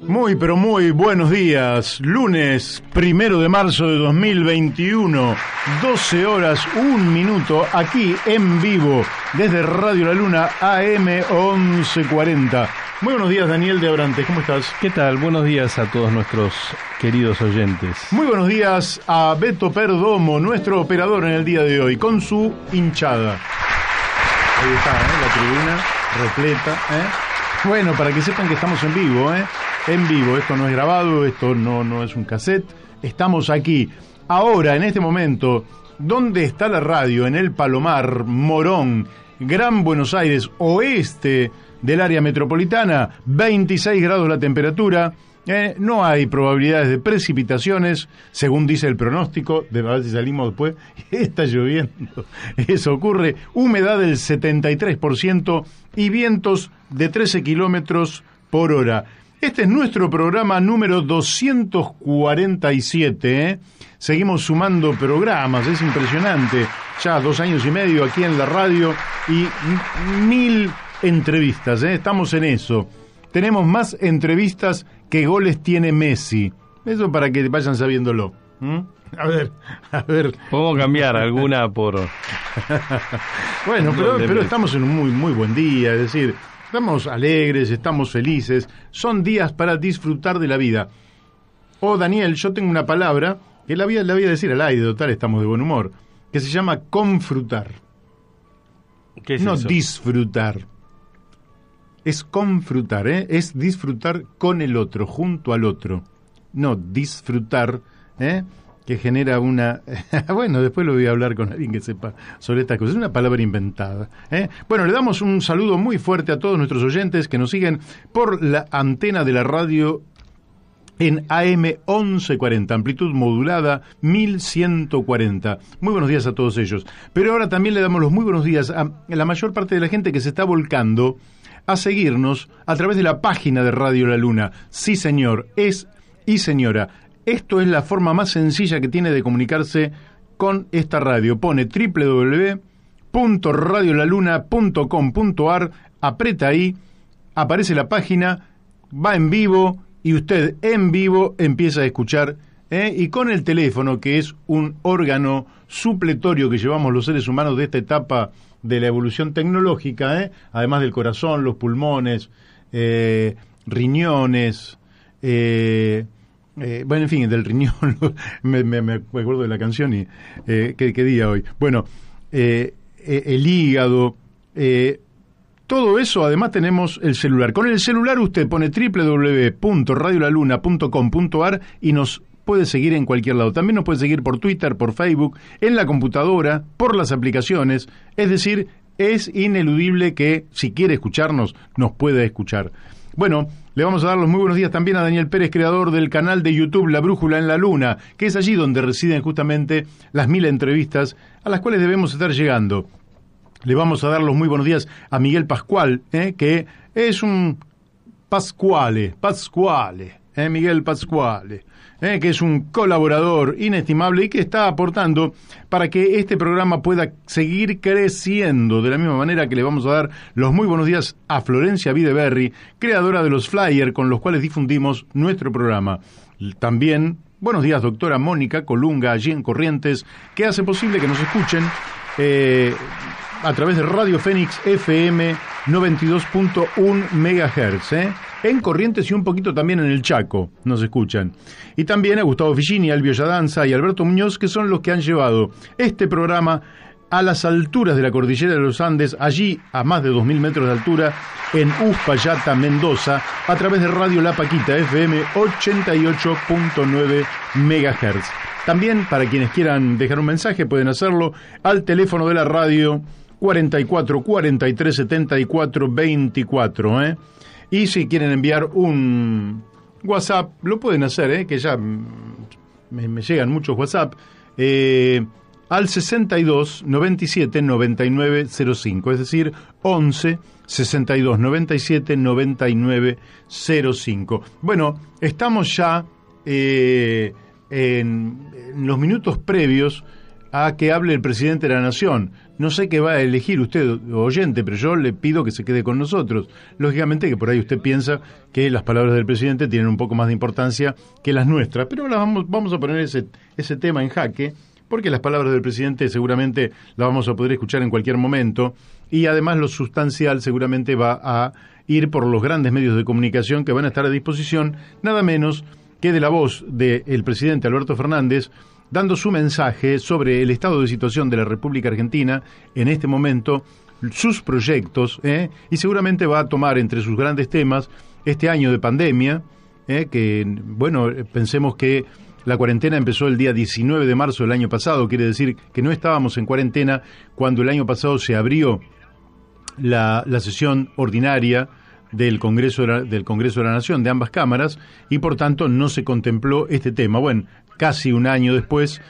Muy, pero muy buenos días. Lunes 1 de marzo de 2021, 12 horas, 1 minuto, aquí en vivo, desde Radio La Luna, AM 1140. Muy buenos días, Daniel de Abrantes, ¿cómo estás? ¿Qué tal? Buenos días a todos nuestros queridos oyentes. Muy buenos días a Beto Perdomo, nuestro operador en el día de hoy, con su hinchada. Ahí está, la tribuna repleta. Bueno, para que sepan que estamos en vivo, en vivo, esto no es grabado, esto no es un cassette, estamos aquí, ahora, en este momento. ¿Dónde está la radio? En el Palomar, Morón, Gran Buenos Aires, oeste del área metropolitana, 26 grados la temperatura, no hay probabilidades de precipitaciones, según dice el pronóstico, de ver si salimos después, está lloviendo, eso ocurre, humedad del 73% y vientos de 13 kilómetros por hora. Este es nuestro programa número 247, Seguimos sumando programas, es impresionante. Ya 2 años y medio aquí en la radio y 1000 entrevistas, Estamos en eso. Tenemos más entrevistas que goles tiene Messi. Eso para que vayan sabiéndolo. A ver. Podemos cambiar alguna por... Bueno, pero estamos en un muy, muy buen día, es decir... Estamos alegres, estamos felices, son días para disfrutar de la vida. Daniel, yo tengo una palabra que la voy a decir al aire, total, estamos de buen humor, que se llama confrutar. ¿Qué es no eso? Disfrutar. Es confrutar, es disfrutar con el otro, junto al otro. No disfrutar, que genera una... Bueno, después lo voy a hablar con alguien que sepa sobre estas cosas. Es una palabra inventada. Bueno, le damos un saludo muy fuerte a todos nuestros oyentes que nos siguen por la antena de la radio en AM 1140, amplitud modulada 1140. Muy buenos días a todos ellos. Pero ahora también le damos los muy buenos días a la mayor parte de la gente que se está volcando a seguirnos a través de la página de Radio La Luna. Sí, señor, y señora. Esto es la forma más sencilla que tiene de comunicarse con esta radio. Pone www.radiolaluna.com.ar, aprieta ahí, aparece la página, va en vivo y usted en vivo empieza a escuchar. Y con el teléfono, que es un órgano supletorio que llevamos los seres humanos de esta etapa de la evolución tecnológica, además del corazón, los pulmones, riñones... bueno, en fin, del riñón, me acuerdo de la canción y ¿qué día hoy? Bueno, el hígado, todo eso, además tenemos el celular. Con el celular usted pone www.radiolaluna.com.ar y nos puede seguir en cualquier lado. También nos puede seguir por Twitter, por Facebook, en la computadora, por las aplicaciones. Es decir, es ineludible que si quiere escucharnos, nos pueda escuchar. Bueno, le vamos a dar los muy buenos días también a Daniel Pérez, creador del canal de YouTube La Brújula en la Luna, que es allí donde residen justamente las 1000 entrevistas a las cuales debemos estar llegando. Le vamos a dar los muy buenos días a Miguel Pascual, que es un Pascuale, Miguel Pascuale, que es un colaborador inestimable y que está aportando para que este programa pueda seguir creciendo. De la misma manera que le vamos a dar los muy buenos días a Florencia Videberry, creadora de los flyers con los cuales difundimos nuestro programa. También, buenos días, doctora Mónica Colunga, allí en Corrientes, que hace posible que nos escuchen a través de Radio Fénix FM 92.1 MHz, en Corrientes y un poquito también en el Chaco nos escuchan. Y también a Gustavo Ficini, Albio Yadanza y Alberto Muñoz, que son los que han llevado este programa a las alturas de la cordillera de los Andes, allí a más de 2000 metros de altura, en Uspallata, Mendoza, a través de Radio La Paquita FM 88.9 MHz. También, para quienes quieran dejar un mensaje, pueden hacerlo al teléfono de la radio 44 43 74 24, Y si quieren enviar un WhatsApp, lo pueden hacer, que ya me llegan muchos WhatsApp, al 62 97 99 05, es decir, 11 62 97 99 05. Bueno, estamos ya en los minutos previos a que hable el presidente de la Nación. No sé qué va a elegir usted, oyente, pero yo le pido que se quede con nosotros. Lógicamente que por ahí usted piensa que las palabras del presidente tienen un poco más de importancia que las nuestras, pero vamos a poner ese tema en jaque, porque las palabras del presidente seguramente las vamos a poder escuchar en cualquier momento, y además lo sustancial seguramente va a ir por los grandes medios de comunicación que van a estar a disposición, nada menos que de la voz del presidente Alberto Fernández, dando su mensaje sobre el estado de situación de la República Argentina en este momento, sus proyectos, y seguramente va a tomar entre sus grandes temas este año de pandemia, que, bueno, pensemos que la cuarentena empezó el día 19 de marzo del año pasado, quiere decir que no estábamos en cuarentena cuando el año pasado se abrió la sesión ordinaria del Congreso de la Nación, de ambas cámaras, y por tanto no se contempló este tema. Bueno, casi un año después,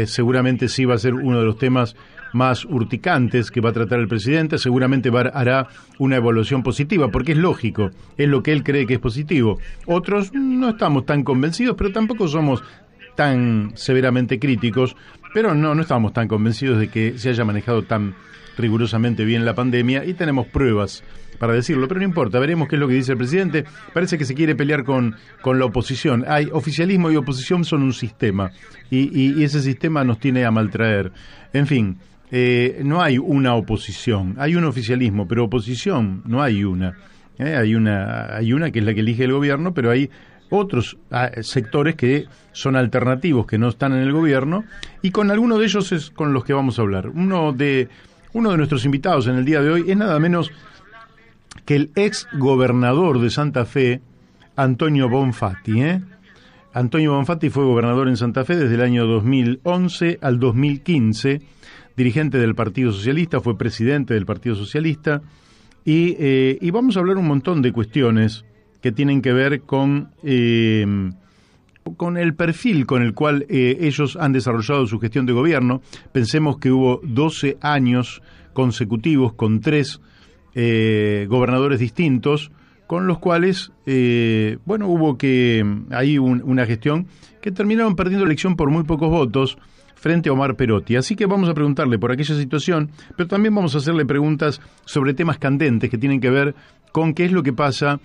seguramente sí va a ser uno de los temas más urticantes que va a tratar el presidente, seguramente hará una evaluación positiva, porque es lógico, es lo que él cree que es positivo. Otros no estamos tan convencidos, pero tampoco somos tan severamente críticos, pero no estamos tan convencidos de que se haya manejado tan rigurosamente bien la pandemia, y tenemos pruebas para decirlo, pero no importa, veremos qué es lo que dice el presidente. Parece que se quiere pelear con la oposición. Oficialismo y oposición son un sistema, y ese sistema nos tiene a maltraer. En fin, no hay una oposición, hay un oficialismo, pero oposición no hay una. Hay una que es la que elige el gobierno, pero hay otros sectores que son alternativos, que no están en el gobierno, y con algunos de ellos es con los que vamos a hablar. Uno de nuestros invitados en el día de hoy es nada menos que el ex gobernador de Santa Fe, Antonio Bonfatti. Antonio Bonfatti fue gobernador en Santa Fe desde el año 2011 al 2015, dirigente del Partido Socialista, fue presidente del Partido Socialista, y vamos a hablar un montón de cuestiones que tienen que ver con el perfil con el cual ellos han desarrollado su gestión de gobierno. Pensemos que hubo 12 años consecutivos con 3 gobernadores distintos, con los cuales, hubo una gestión que terminaron perdiendo la elección por muy pocos votos frente a Omar Perotti. Así que vamos a preguntarle por aquella situación, pero también vamos a hacerle preguntas sobre temas candentes que tienen que ver con qué es lo que pasa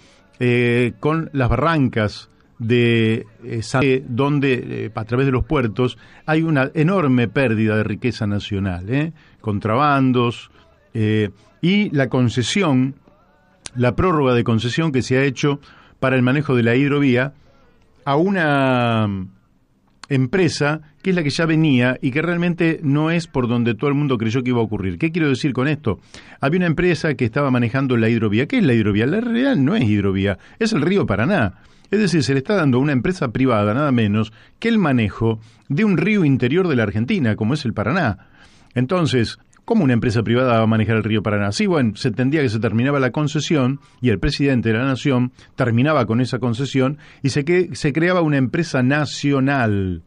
con las barrancas de Santa Fe, donde a través de los puertos hay una enorme pérdida de riqueza nacional, contrabandos, y la concesión, la prórroga de concesión que se ha hecho para el manejo de la hidrovía a una empresa que es la que ya venía y que realmente no es por donde todo el mundo creyó que iba a ocurrir. ¿Qué quiero decir con esto? Había una empresa que estaba manejando la hidrovía. ¿Qué es la hidrovía? La realidad no es hidrovía, es el río Paraná. Es decir, se le está dando a una empresa privada nada menos que el manejo de un río interior de la Argentina, como es el Paraná. Entonces, ¿cómo una empresa privada va a manejar el río Paraná? Sí, bueno, se entendía que se terminaba la concesión y el presidente de la Nación terminaba con esa concesión y se creaba una empresa nacional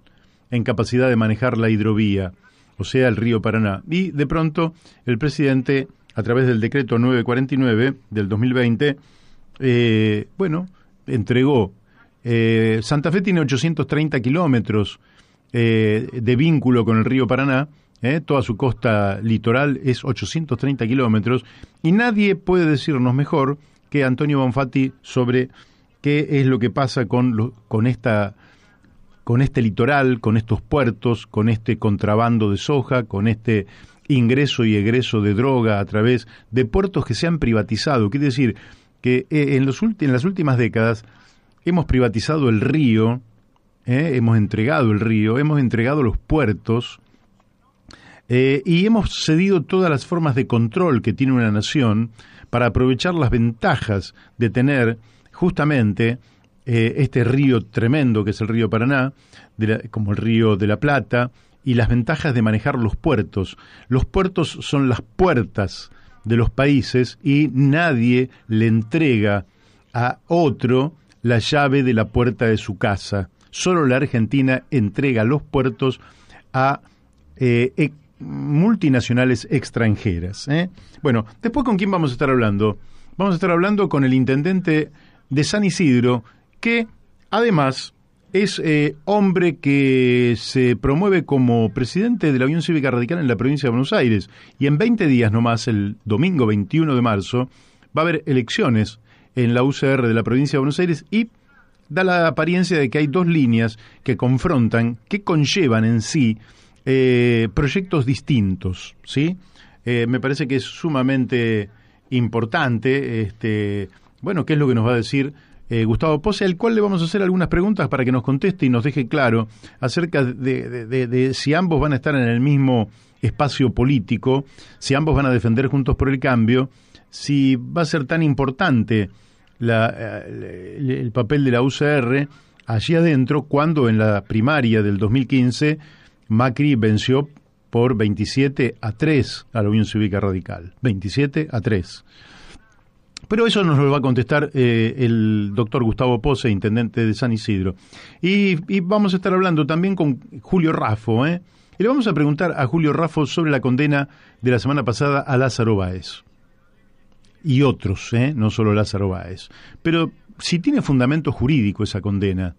en capacidad de manejar la hidrovía, o sea, el río Paraná. Y de pronto el presidente, a través del decreto 949 del 2020, entregó. Santa Fe tiene 830 kilómetros de vínculo con el río Paraná. Toda su costa litoral es 830 kilómetros, y nadie puede decirnos mejor que Antonio Bonfatti sobre qué es lo que pasa con este litoral, con estos puertos, con este contrabando de soja, con este ingreso y egreso de droga a través de puertos que se han privatizado. Quiere decir que en las últimas décadas hemos privatizado el río, hemos entregado el río, hemos entregado los puertos, y hemos cedido todas las formas de control que tiene una nación para aprovechar las ventajas de tener justamente este río tremendo que es el río Paraná, como el río de la Plata, y las ventajas de manejar los puertos. Los puertos son las puertas de los países y nadie le entrega a otro la llave de la puerta de su casa. Solo la Argentina entrega los puertos a multinacionales extranjeras. Bueno, después, ¿con quién vamos a estar hablando? Vamos a estar hablando con el intendente de San Isidro, que además es hombre que se promueve como presidente de la Unión Cívica Radical en la provincia de Buenos Aires. Y en 20 días nomás, el domingo 21 de marzo, va a haber elecciones en la UCR de la provincia de Buenos Aires y da la apariencia de que hay dos líneas que confrontan, que conllevan en sí proyectos distintos, ¿sí? Me parece que es sumamente importante, bueno, qué es lo que nos va a decir Gustavo Pose, al cual le vamos a hacer algunas preguntas para que nos conteste y nos deje claro acerca de si ambos van a estar en el mismo espacio político, si ambos van a defender Juntos por el Cambio, si va a ser tan importante el papel de la UCR allí adentro, cuando en la primaria del 2015 Macri venció por 27-3 a la Unión Cívica Radical. 27-3. Pero eso nos lo va a contestar el doctor Gustavo Pose, intendente de San Isidro. Y vamos a estar hablando también con Julio Raffo, Y le vamos a preguntar a Julio Raffo sobre la condena de la semana pasada a Lázaro Báez. Y otros, no solo Lázaro Báez. Pero si tiene fundamento jurídico esa condena.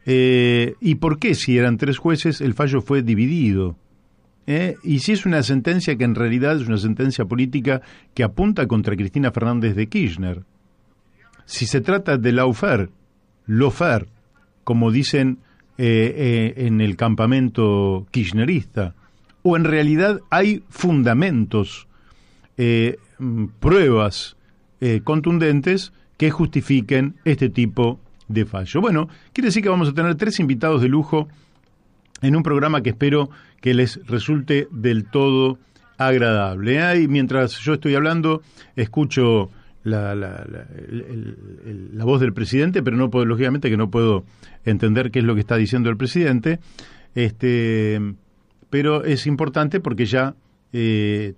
¿Y por qué, si eran 3 jueces, el fallo fue dividido? Y si es una sentencia que en realidad es una sentencia política que apunta contra Cristina Fernández de Kirchner. Si se trata de lawfare, como dicen en el campamento kirchnerista, o en realidad hay fundamentos, pruebas contundentes que justifiquen este tipo de fallo. Bueno, quiere decir que vamos a tener 3 invitados de lujo en un programa que espero que les resulte del todo agradable. Y mientras yo estoy hablando, escucho la voz del presidente, pero no puedo, lógicamente que no puedo entender qué es lo que está diciendo el presidente. Pero es importante porque ya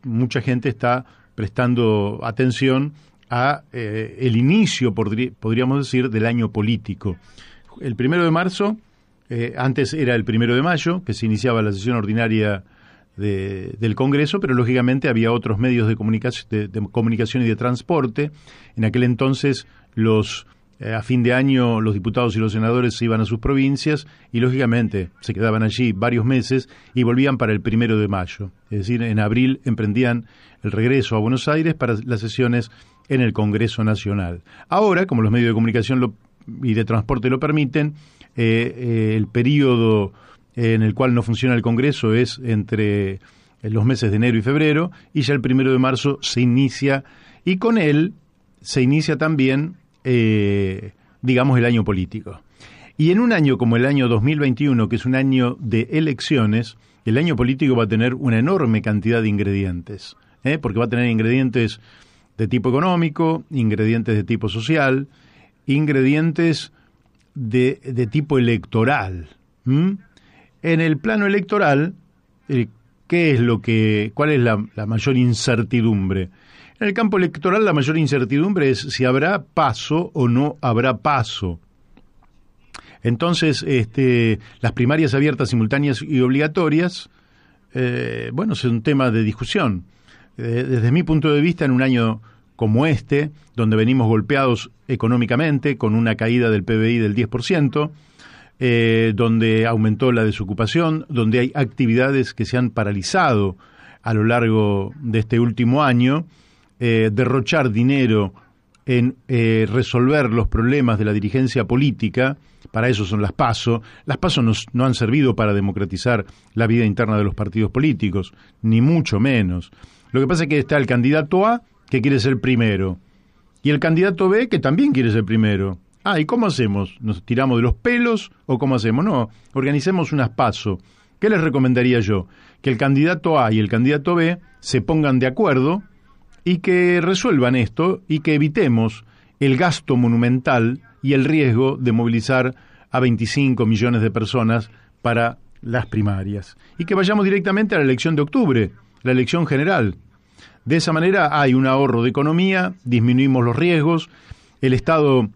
mucha gente está prestando atención a el inicio, podríamos decir, del año político. El 1 de marzo, antes era el 1 de mayo, que se iniciaba la sesión ordinaria del Congreso, pero lógicamente había otros medios de comunicación y de transporte. En aquel entonces, a fin de año, los diputados y los senadores se iban a sus provincias y lógicamente se quedaban allí varios meses y volvían para el 1 de mayo. Es decir, en abril emprendían el regreso a Buenos Aires para las sesiones en el Congreso Nacional. Ahora, como los medios de comunicación y de transporte lo permiten, el periodo en el cual no funciona el Congreso es entre los meses de enero y febrero, y ya el 1 de marzo se inicia, y con él se inicia también, digamos, el año político. Y en un año como el año 2021, que es un año de elecciones, el año político va a tener una enorme cantidad de ingredientes, porque va a tener ingredientes de tipo económico, ingredientes de tipo social, ingredientes de tipo electoral. En el plano electoral, ¿cuál es la mayor incertidumbre? En el campo electoral la mayor incertidumbre es si habrá paso o no habrá paso. Entonces, las primarias abiertas, simultáneas y obligatorias, bueno, es un tema de discusión. Desde mi punto de vista, en un año como este, donde venimos golpeados económicamente, con una caída del PBI del 10%, donde aumentó la desocupación, donde hay actividades que se han paralizado a lo largo de este último año, derrochar dinero en resolver los problemas de la dirigencia política, para eso son las PASO. Las PASO no han servido para democratizar la vida interna de los partidos políticos, ni mucho menos. Lo que pasa es que está el candidato A, que quiere ser primero, y el candidato B, que también quiere ser primero. ¿Y cómo hacemos? ¿Nos tiramos de los pelos o cómo hacemos? No, organicemos unas PASO. ¿Qué les recomendaría yo? Que el candidato A y el candidato B se pongan de acuerdo y que resuelvan esto y que evitemos el gasto monumental y el riesgo de movilizar a 25 millones de personas para las primarias. Y que vayamos directamente a la elección de octubre, la elección general. De esa manera hay un ahorro de economía, disminuimos los riesgos, el Estado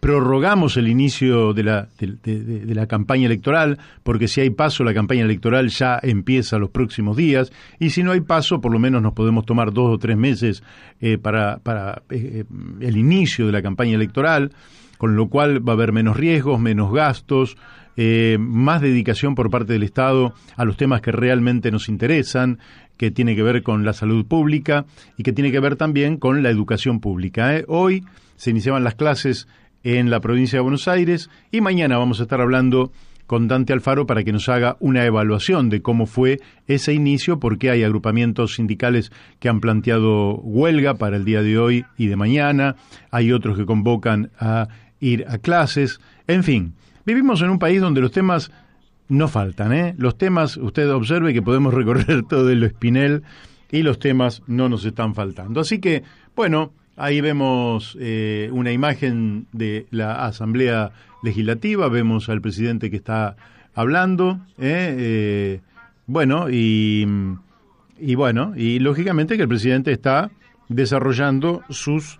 prorrogamos el inicio de la campaña electoral, porque si hay paso, la campaña electoral ya empieza los próximos días, y si no hay paso, por lo menos nos podemos tomar 2 o 3 meses para el inicio de la campaña electoral. con lo cual va a haber menos riesgos, menos gastos, más dedicación por parte del Estado a los temas que realmente nos interesan, que tiene que ver con la salud pública y que tiene que ver también con la educación pública. Hoy se iniciaban las clases en la provincia de Buenos Aires y mañana vamos a estar hablando con Dante Alfaro para que nos haga una evaluación de cómo fue ese inicio, porque hay agrupamientos sindicales que han planteado huelga para el día de hoy y de mañana, hay otros que convocan a ir a clases, en fin, vivimos en un país donde los temas no faltan, Los temas, usted observe que podemos recorrer todo el Espinel y los temas no nos están faltando. Así que, bueno, ahí vemos una imagen de la Asamblea Legislativa, vemos al presidente que está hablando, bueno, y lógicamente que el presidente está desarrollando sus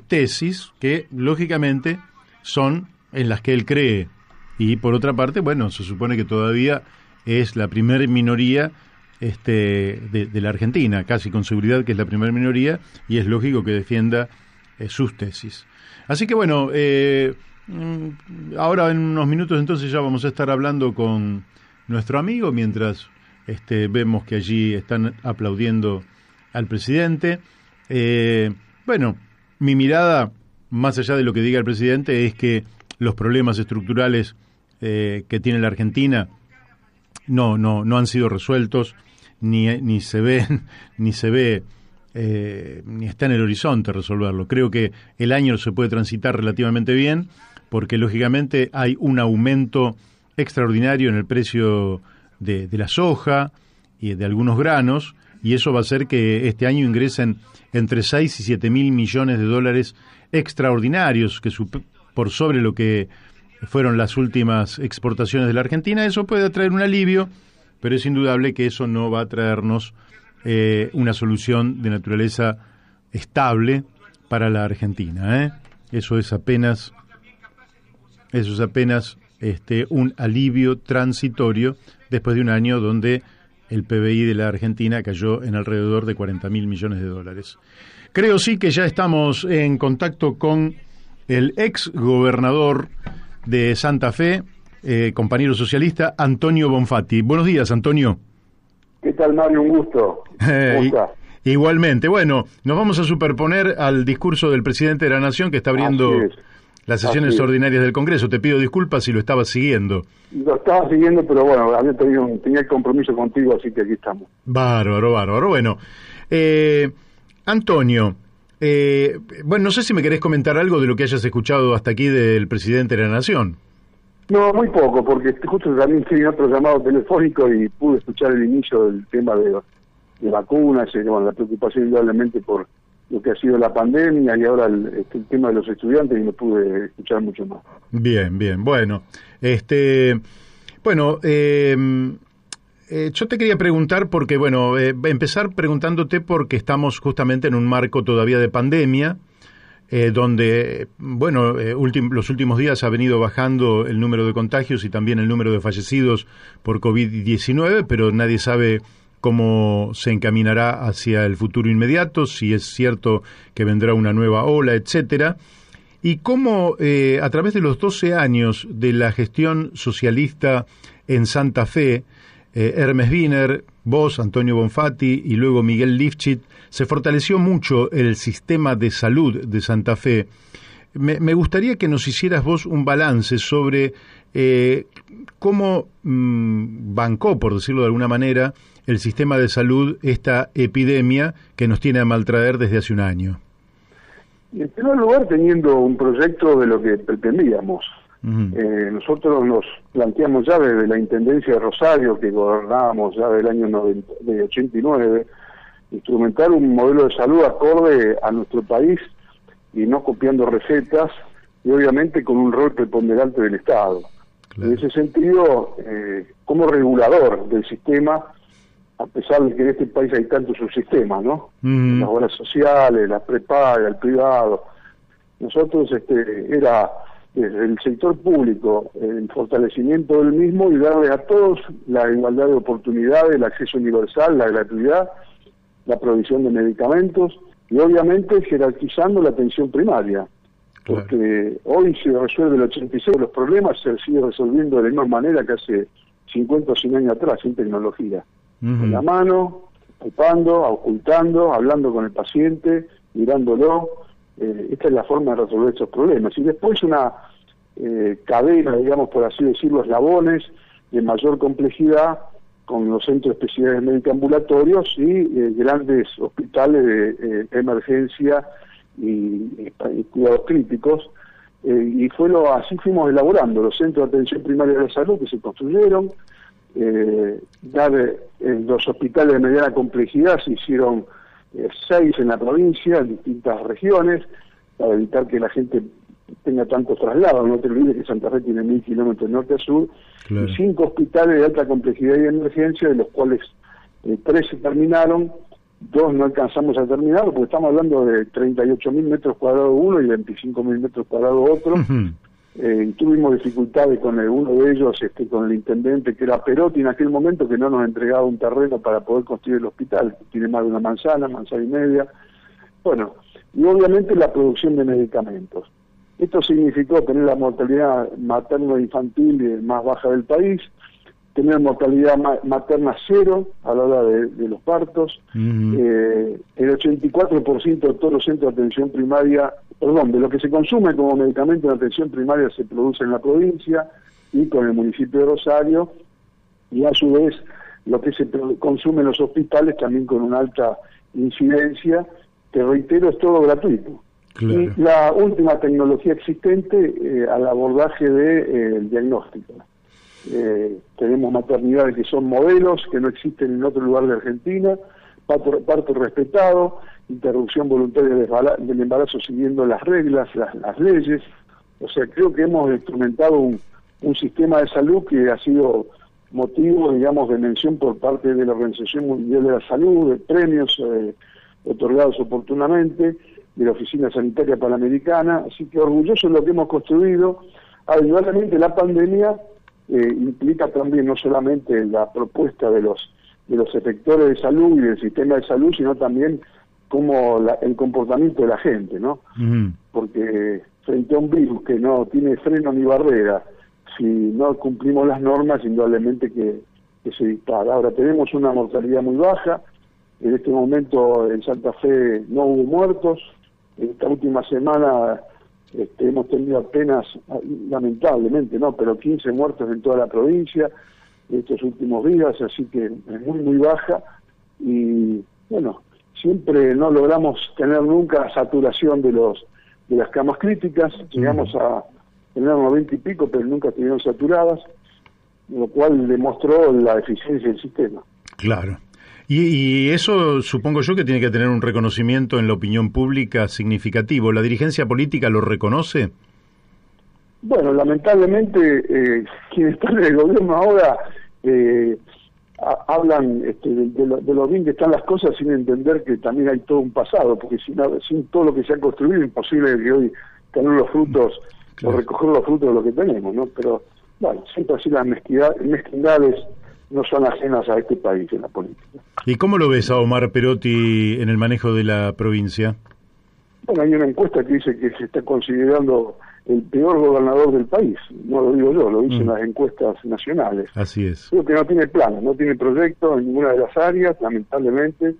tesis que lógicamente son en las que él cree. Y por otra parte, bueno, se supone que todavía es la primer minoría de la Argentina, casi con seguridad que es la primer minoría, y es lógico que defienda sus tesis. Así que bueno, ahora en unos minutos entonces ya vamos a estar hablando con nuestro amigo, mientras vemos que allí están aplaudiendo al presidente. Bueno, mi mirada, más allá de lo que diga el presidente, es que los problemas estructurales que tiene la Argentina no han sido resueltos, ni se ven, ni está en el horizonte resolverlo. Creo que el año se puede transitar relativamente bien, porque lógicamente hay un aumento extraordinario en el precio de la soja y de algunos granos, y eso va a hacer que este año ingresen entre 6 y 7 mil millones de dólares extraordinarios, que por sobre lo que fueron las últimas exportaciones de la Argentina. Eso puede traer un alivio, pero es indudable que eso no va a traernos una solución de naturaleza estable para la Argentina. Eso es apenas un alivio transitorio después de un año donde el PBI de la Argentina cayó en alrededor de 40 mil millones de dólares. Creo sí que ya estamos en contacto con el ex gobernador de Santa Fe, compañero socialista, Antonio Bonfatti. Buenos días, Antonio. ¿Qué tal, Mario? Un gusto. ¿Cómo estás? Igualmente. Bueno, nos vamos a superponer al discurso del presidente de la Nación que está abriendo las sesiones ordinarias del Congreso. Te pido disculpas si lo estabas siguiendo. Lo estaba siguiendo, pero bueno, tenía el compromiso contigo, así que aquí estamos. Bárbaro. Bueno, Antonio, bueno, no sé si me querés comentar algo de lo que hayas escuchado hasta aquí del presidente de la Nación. No, muy poco, porque justo también estoy en otro llamado telefónico y pude escuchar el inicio del tema de vacunas, bueno, la preocupación indudablemente por lo que ha sido la pandemia y ahora el tema de los estudiantes, y no pude escuchar mucho más. Bien, bueno, yo te quería preguntar porque, bueno, empezar preguntándote porque estamos justamente en un marco todavía de pandemia, donde, bueno, los últimos días ha venido bajando el número de contagios y también el número de fallecidos por COVID-19, pero nadie sabe cómo se encaminará hacia el futuro inmediato, si es cierto que vendrá una nueva ola, etcétera. Y cómo, a través de los 12 años de la gestión socialista en Santa Fe, Hermes Wiener, vos, Antonio Bonfatti y luego Miguel Lifchit, se fortaleció mucho el sistema de salud de Santa Fe. Me gustaría que nos hicieras vos un balance sobre cómo bancó, por decirlo de alguna manera, el sistema de salud esta epidemia que nos tiene a maltraer desde hace un año. En primer lugar, teniendo un proyecto de lo que pretendíamos. Nosotros nos planteamos ya desde la Intendencia de Rosario, que gobernábamos ya del año 89, instrumentar un modelo de salud acorde a nuestro país y no copiando recetas, y obviamente con un rol preponderante del Estado. Claro. En ese sentido, como regulador del sistema, a pesar de que en este país hay tantos subsistemas, ¿no? Las obras sociales, las prepagas, el privado. Nosotros era desde el sector público el fortalecimiento del mismo y darle a todos la igualdad de oportunidades, el acceso universal, la gratuidad, la provisión de medicamentos y obviamente jerarquizando la atención primaria. porque hoy se resuelve el 86% de los problemas, se sigue resolviendo de la misma manera que hace 50 o 100 años atrás, sin tecnología. Con la mano, palpando, ocultando, hablando con el paciente, mirándolo. Esta es la forma de resolver estos problemas. Y después una cadena, digamos, por así decirlo, eslabones de mayor complejidad, con los centros de especialidades médicas ambulatorios y grandes hospitales de emergencia y cuidados críticos, y así fuimos elaborando los centros de atención primaria de la salud que se construyeron. Los hospitales de mediana complejidad se hicieron 6 en la provincia, en distintas regiones, para evitar que la gente tenga tantos traslados. No te olvides que Santa Fe tiene 1000 kilómetros de norte a sur, claro. Y 5 hospitales de alta complejidad y de emergencia, de los cuales 3 se terminaron, 2 no alcanzamos a terminar, porque estamos hablando de 38.000 metros cuadrados uno y 25.000 metros cuadrados otro. Tuvimos dificultades con uno de ellos, con el intendente, que era Perotti en aquel momento, que no nos entregaba un terreno para poder construir el hospital, que tiene más de una manzana y media. Bueno, y obviamente la producción de medicamentos. Esto significó tener la mortalidad materno-infantil más baja del país, tener mortalidad materna 0 a la hora de los partos, el 84% de todos los centros de atención primaria, de lo que se consume como medicamento en atención primaria se produce en la provincia y con el municipio de Rosario, y a su vez lo que se consume en los hospitales también con una alta incidencia, que reitero, es todo gratuito. Claro. Y la última tecnología existente al abordaje del diagnóstico. Tenemos maternidades que son modelos, que no existen en otro lugar de Argentina, parto respetado, interrupción voluntaria del embarazo siguiendo las reglas, las leyes. O sea, creo que hemos instrumentado un sistema de salud que ha sido motivo, digamos, de mención por parte de la Organización Mundial de la Salud, de premios otorgados oportunamente, de la Oficina Sanitaria Panamericana. Así que orgulloso de lo que hemos construido. Indudablemente la pandemia implica también no solamente la propuesta de los efectores de salud y del sistema de salud, sino también como el comportamiento de la gente, ¿no? Porque frente a un virus que no tiene freno ni barrera, si no cumplimos las normas, indudablemente que se dispara. Ahora, tenemos una mortalidad muy baja. En este momento en Santa Fe no hubo muertos. Esta última semana hemos tenido apenas, lamentablemente, pero 15 muertos en toda la provincia estos últimos días, así que es muy, muy baja. Y bueno, siempre no logramos tener nunca saturación de las camas críticas. Llegamos a tener 90 y pico, pero nunca estuvieron saturadas, lo cual demostró la eficiencia del sistema. Claro. Y eso supongo yo que tiene que tener un reconocimiento en la opinión pública significativo. ¿La dirigencia política lo reconoce? Bueno, lamentablemente quienes están en el gobierno ahora hablan de lo bien que están las cosas sin entender que también hay todo un pasado, porque sin todo lo que se ha construido es imposible que hoy tener los frutos, claro, o recoger los frutos de lo que tenemos, ¿no? Pero bueno, siempre así las mezquindades no son ajenas a este país en la política. ¿Y cómo lo ves a Omar Perotti en el manejo de la provincia? Bueno, hay una encuesta que dice que se está considerando el peor gobernador del país. No lo digo yo, lo dicen las encuestas nacionales. Así es. Creo que no tiene planes, no tiene proyectos en ninguna de las áreas, lamentablemente.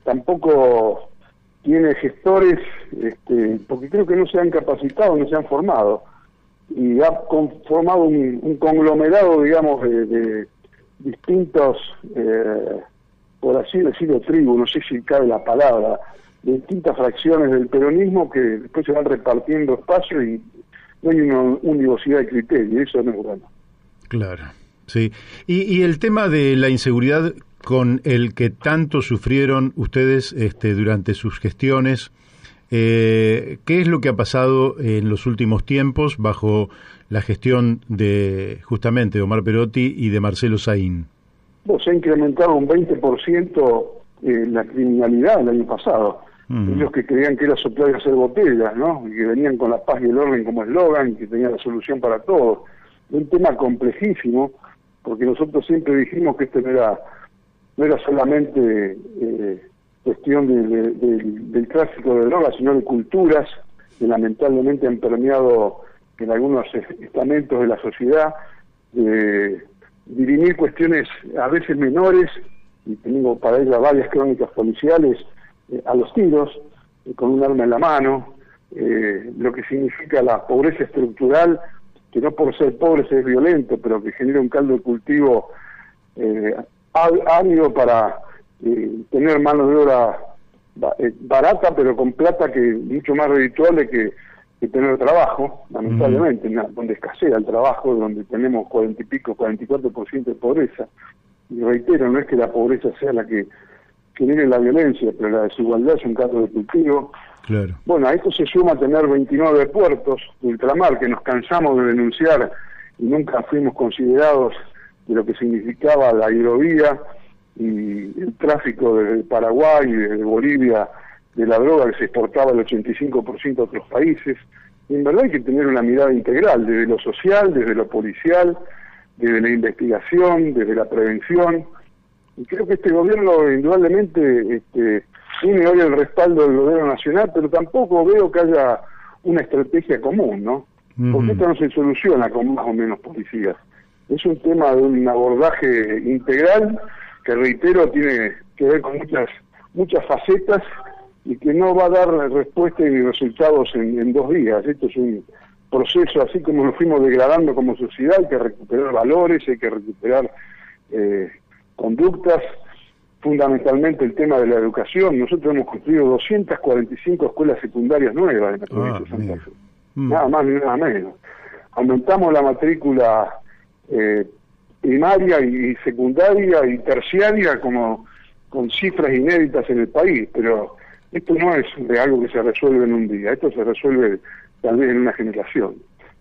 Tampoco tiene gestores, porque creo que no se han capacitado, no se han formado. Y ha formado un conglomerado, digamos, de distintos, por así decirlo, tribus, no sé si cabe la palabra, de distintas fracciones del peronismo que después se van repartiendo espacio y no hay una universidad de criterio, eso no es bueno. Claro, sí. Y el tema de la inseguridad con el que tanto sufrieron ustedes durante sus gestiones, ¿qué es lo que ha pasado en los últimos tiempos bajo la gestión de justamente de Omar Perotti y de Marcelo Saín? Se ha incrementado un 20% la criminalidad el año pasado. Ellos que creían que era soplar y hacer botellas, ¿no? Y que venían con la paz y el orden como eslogan y que tenían la solución para todo. Un tema complejísimo, porque nosotros siempre dijimos que esto no era solamente cuestión del tráfico de drogas, sino de culturas que lamentablemente han permeado en algunos estamentos de la sociedad, dirimir cuestiones a veces menores, y tengo para ello varias crónicas policiales, a los tiros, con un arma en la mano, lo que significa la pobreza estructural, que no por ser pobre es violento, pero que genera un caldo de cultivo árido para tener mano de obra barata, pero con plata que mucho más redituable que tener trabajo, lamentablemente, donde escasea el trabajo, donde tenemos 40 y pico, 44% de pobreza. Y reitero, no es que la pobreza sea la que genere la violencia, pero la desigualdad es un caldo de cultivo. Claro. Bueno, a esto se suma tener 29 puertos de ultramar que nos cansamos de denunciar y nunca fuimos considerados de lo que significaba la hidrovía y el tráfico desde Paraguay y desde Bolivia de la droga que se exportaba el 85% a otros países. Y en verdad hay que tener una mirada integral, desde lo social, desde lo policial, desde la investigación, desde la prevención. Y creo que este gobierno indudablemente tiene hoy el respaldo del gobierno nacional, pero tampoco veo que haya una estrategia común, ¿no? Porque esto no se soluciona con más o menos policías. Es un tema de un abordaje integral que, reitero, tiene que ver con muchas facetas y que no va a dar respuesta y resultados en 2 días. Esto es un proceso, así como nos fuimos degradando como sociedad, hay que recuperar valores, hay que recuperar conductas, fundamentalmente el tema de la educación. Nosotros hemos construido 245 escuelas secundarias nuevas en la provincia de Santa Fe. Nada más ni nada menos. Aumentamos la matrícula primaria y secundaria y terciaria con cifras inéditas en el país, pero esto no es algo que se resuelve en un día, esto se resuelve tal vez en una generación.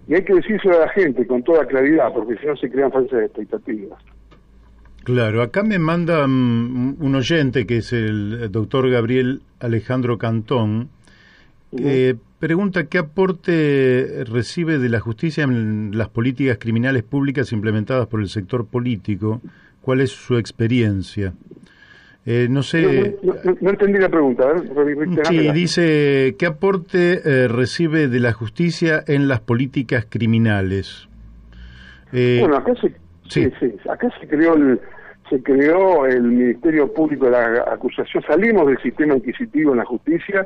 Y hay que decírselo a la gente con toda claridad, porque si no se crean falsas expectativas. Claro, acá me manda un oyente que es el doctor Gabriel Alejandro Cantón, que pregunta qué aporte recibe de la justicia en las políticas criminales públicas implementadas por el sector político, cuál es su experiencia. No sé... No entendí la pregunta, a ver. Sí, dice, ¿qué aporte recibe de la justicia en las políticas criminales? Bueno, acá acá se creó el Ministerio Público de la Acusación, salimos del sistema inquisitivo en la justicia,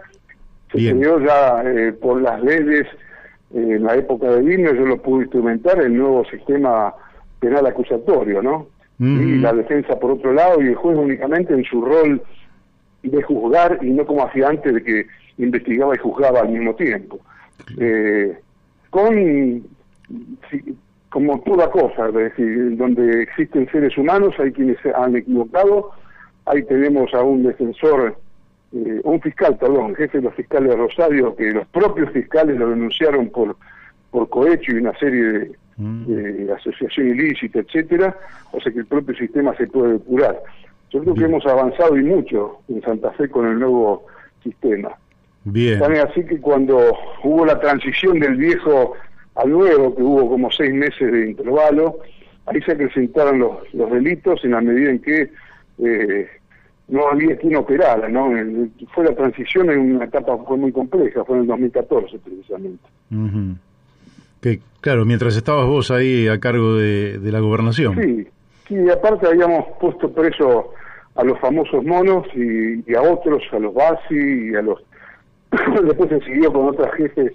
se creó ya por las leyes en la época de Vino, yo lo pude instrumentar, el nuevo sistema penal acusatorio, ¿no? Y la defensa por otro lado, y el juez únicamente en su rol de juzgar y no como hacía antes de que investigaba y juzgaba al mismo tiempo. Como toda cosa, es decir, donde existen seres humanos, hay quienes se han equivocado, ahí tenemos a un defensor, jefe de los fiscales de Rosario, que los propios fiscales lo denunciaron por cohecho y una serie de asociación ilícita, etcétera, o sea que el propio sistema se puede depurar. Yo creo que hemos avanzado y mucho en Santa Fe con el nuevo sistema. Bien. También así que cuando hubo la transición del viejo al nuevo, que hubo como 6 meses de intervalo, ahí se acrecentaron los delitos en la medida en que no había quien operara, ¿no? Fue la transición en una etapa fue muy compleja, fue en el 2014 precisamente. Que claro, mientras estabas vos ahí a cargo de la gobernación. Sí, y aparte habíamos puesto preso a los famosos monos y a otros, a los Basi y a los... Después se siguió con otras jefes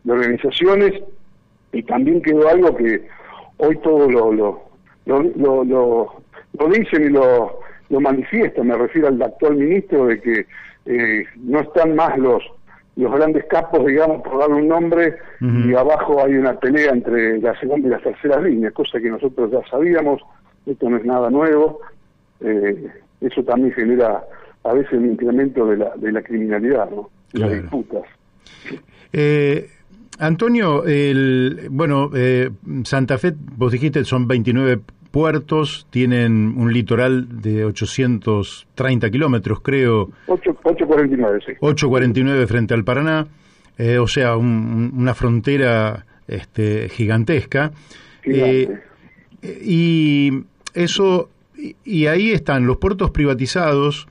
de organizaciones y también quedó algo que hoy todos lo dicen y lo manifiestan, me refiero al actual ministro, de que no están más los grandes capos, digamos, por darle un nombre, y abajo hay una pelea entre la segunda y la tercera línea, cosa que nosotros ya sabíamos, esto no es nada nuevo, eso también genera a veces un incremento de la criminalidad, ¿no? Claro. Las disputas. Antonio, Santa Fe, vos dijiste, son 29 puertos, tienen un litoral de 830 kilómetros, creo. 849, sí. 849 frente al Paraná, o sea, una frontera gigantesca. Y ahí están los puertos privatizados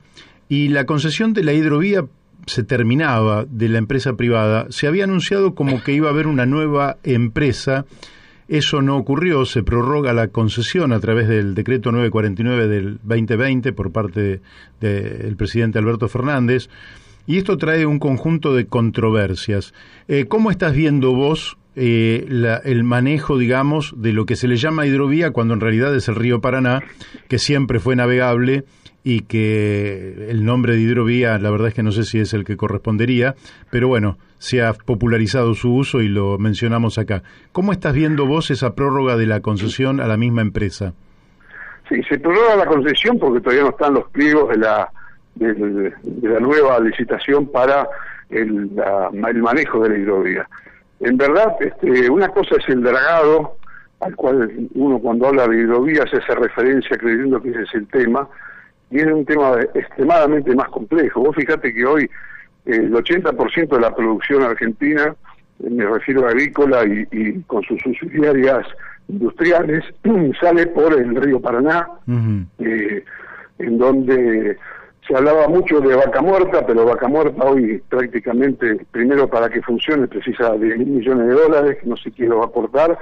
y la concesión de la hidrovía se terminaba de la empresa privada, se había anunciado como que iba a haber una nueva empresa. Eso no ocurrió, se prorroga la concesión a través del decreto 949 del 2020 por parte del presidente Alberto Fernández, y esto trae un conjunto de controversias. ¿Cómo estás viendo vos el manejo, digamos, de lo que se le llama hidrovía cuando en realidad es el río Paraná, que siempre fue navegable y que el nombre de hidrovía, la verdad es que no sé si es el que correspondería, pero bueno, se ha popularizado su uso y lo mencionamos acá. ¿Cómo estás viendo vos esa prórroga de la concesión a la misma empresa? Sí, se prorroga la concesión porque todavía no están los pliegos de la nueva licitación para el manejo de la hidrovía. En verdad, una cosa es el dragado, al cual uno cuando habla de hidrovía se hace referencia creyendo que ese es el tema, y es un tema extremadamente más complejo. Vos fíjate que hoy el 80% de la producción argentina, me refiero a agrícola y con sus subsidiarias industriales, sale por el río Paraná, en donde se hablaba mucho de vaca muerta, pero vaca muerta hoy prácticamente, primero para que funcione, precisa de $10 millones, que no sé quién lo va a aportar,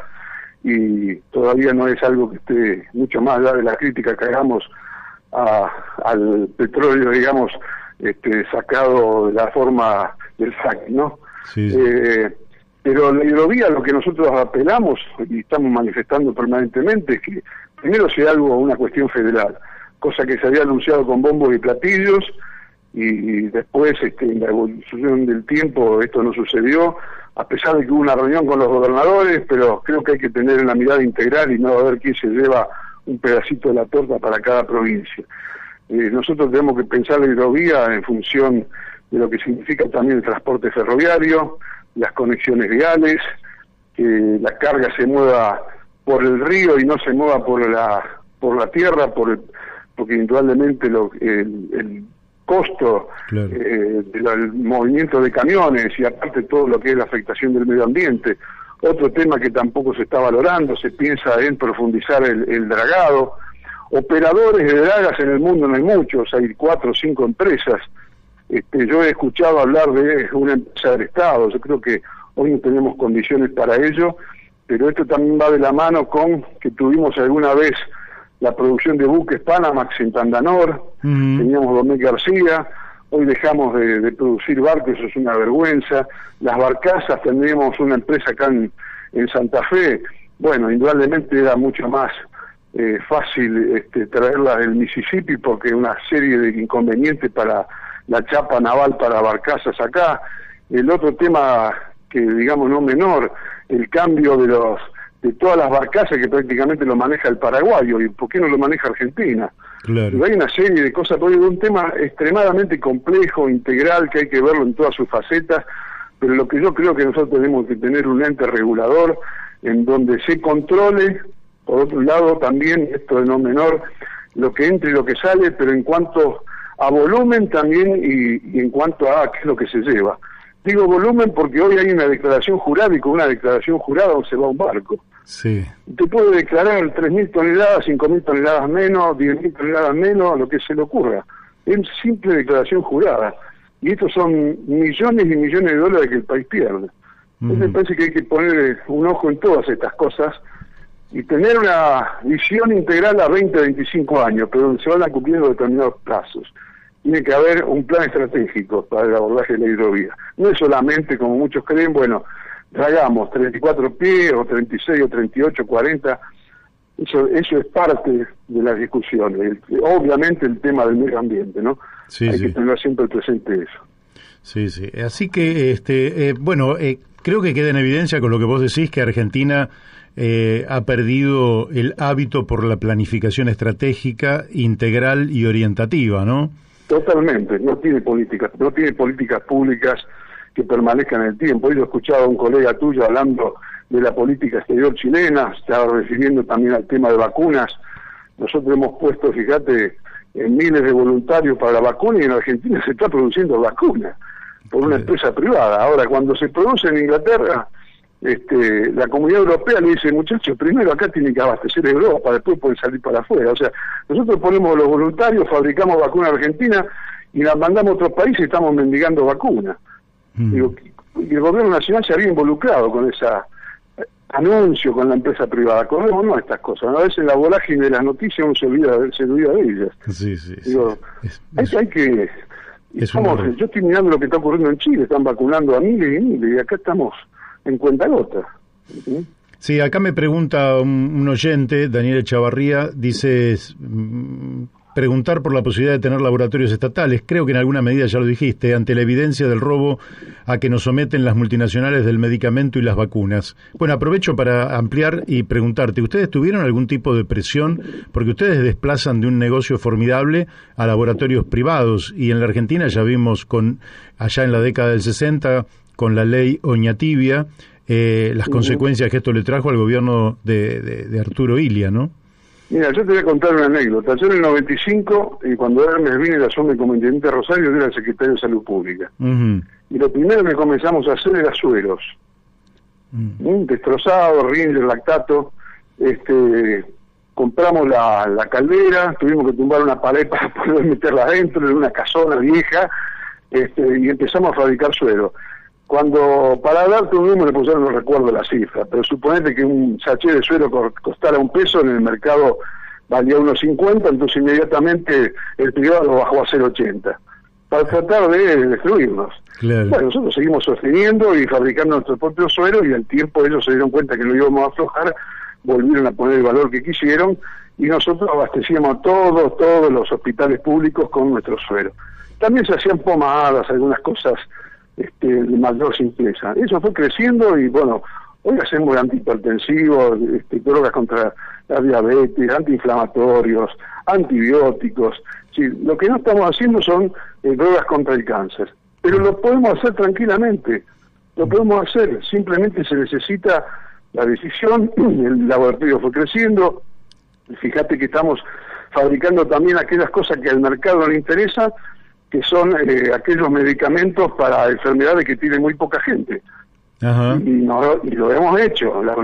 y todavía no es algo que esté mucho más allá de la crítica que hagamos al petróleo, digamos, sacado de la forma del fracking, ¿no? Sí. Pero la hidrovía, lo que nosotros apelamos y estamos manifestando permanentemente es que primero sea una cuestión federal, cosa que se había anunciado con bombos y platillos, y después en la evolución del tiempo esto no sucedió, a pesar de que hubo una reunión con los gobernadores, pero creo que hay que tener una mirada integral y no a ver quién se lleva un pedacito de la torta para cada provincia. Nosotros tenemos que pensar la hidrovía en función de lo que significa también el transporte ferroviario, las conexiones viales, que la carga se mueva por el río y no se mueva por la tierra, porque indudablemente el costo claro, del movimiento de camiones y aparte todo lo que es la afectación del medio ambiente. Otro tema que tampoco se está valorando, se piensa en profundizar el dragado. Operadores de dragas en el mundo no hay muchos, hay 4 o 5 empresas. Yo he escuchado hablar de una empresa del Estado, yo creo que hoy no tenemos condiciones para ello, pero esto también va de la mano con que tuvimos alguna vez la producción de buques Panamax en Tandanor, teníamos Domecq García, hoy dejamos de producir barcos, eso es una vergüenza. Las barcazas, tendríamos una empresa acá en Santa Fe, bueno, indudablemente era mucho más fácil traerlas del Mississippi porque una serie de inconvenientes para la chapa naval para barcazas acá. El otro tema que digamos no menor, el cambio de todas las barcazas que prácticamente lo maneja el paraguayo, y ¿por qué no lo maneja Argentina? claro. Pero hay una serie de cosas, porque es un tema extremadamente complejo, integral, que hay que verlo en todas sus facetas, pero lo que yo creo que nosotros tenemos que tener un ente regulador en donde se controle, por otro lado también, esto de no menor, lo que entra y lo que sale, pero en cuanto a volumen también y en cuanto a qué es lo que se lleva. Digo volumen porque hoy hay una declaración jurada y con una declaración jurada se va un barco. Sí. Te puede declarar 3.000 toneladas, 5.000 toneladas menos, 10.000 toneladas menos, lo que se le ocurra. Es simple declaración jurada. Y estos son millones y millones de dólares que el país pierde. Entonces me parece que hay que poner un ojo en todas estas cosas y tener una visión integral a 20, 25 años, pero donde se van cumpliendo determinados plazos. Tiene que haber un plan estratégico para el abordaje de la hidrovía. No es solamente, como muchos creen, bueno, tragamos 34 pies, o 36, o 38, 40, eso es parte de las discusiones. Obviamente el tema del medio ambiente, ¿no? Sí, hay sí. que tener siempre presente eso. Sí, sí. Así que, creo que queda en evidencia con lo que vos decís que Argentina ha perdido el hábito por la planificación estratégica, integral y orientativa, ¿no? Totalmente, no tiene políticas públicas que permanezcan en el tiempo. Hoy lo he escuchado a un colega tuyo hablando de la política exterior chilena, estaba refiriendo también al tema de vacunas. Nosotros hemos puesto, fíjate, en miles de voluntarios para la vacuna y en Argentina se está produciendo vacuna por una empresa privada. Ahora, cuando se produce en Inglaterra, la Comunidad Europea le dice, muchachos, primero acá tienen que abastecer Europa, después pueden salir para afuera. O sea, nosotros ponemos los voluntarios, fabricamos vacuna argentina y la mandamos a otros países y estamos mendigando vacunas. Digo, y el gobierno nacional se había involucrado con esa anuncio con la empresa privada. Acordémonos estas cosas, ¿no? A veces en la vorágine de las noticias uno se olvida de ellas. Sí. Digo, hay que... yo estoy mirando lo que está ocurriendo en Chile, están vacunando a miles y miles, y acá estamos en cuentagotas. ¿Sí? Sí, acá me pregunta un oyente, Daniel Echavarría, dice... preguntar por la posibilidad de tener laboratorios estatales. Creo que en alguna medida ya lo dijiste, ante la evidencia del robo a que nos someten las multinacionales del medicamento y las vacunas. Bueno, aprovecho para ampliar y preguntarte, ¿ustedes tuvieron algún tipo de presión? Porque ustedes desplazan de un negocio formidable a laboratorios privados, y en la Argentina ya vimos allá en la década del 60, con la ley Oñatibia, las consecuencias que esto le trajo al gobierno de Arturo Illia, ¿no? Mira, yo te voy a contar una anécdota. Yo en el 95, y cuando Hermes Wiener asume como intendente de Rosario, yo era el secretario de Salud Pública. Y lo primero que comenzamos a hacer era sueros. Destrozados, ringer, lactato. Compramos la caldera, tuvimos que tumbar una pared para poder meterla adentro, en una casona vieja, y empezamos a fabricar suero. Cuando, para darte un número, pues ya no recuerdo la cifra, pero suponete que un sachet de suero costara $1, en el mercado valía $1.50, entonces inmediatamente el privado lo bajó a $0.80, para tratar de destruirnos. Claro. Bueno, nosotros seguimos sosteniendo y fabricando nuestro propio suero, y al tiempo ellos se dieron cuenta que no íbamos a aflojar, volvieron a poner el valor que quisieron, y nosotros abastecíamos a todos los hospitales públicos con nuestro suero. También se hacían pomadas, algunas cosas de mayor simpleza. Eso fue creciendo, y bueno, hoy hacemos antihipertensivos, drogas contra la diabetes, antiinflamatorios, antibióticos. Sí, lo que no estamos haciendo son drogas contra el cáncer, pero lo podemos hacer tranquilamente, lo podemos hacer, simplemente se necesita la decisión. El laboratorio fue creciendo, fíjate que estamos fabricando también aquellas cosas que al mercado no le interesa, que son aquellos medicamentos para enfermedades que tiene muy poca gente. Ajá. Y lo hemos hecho, los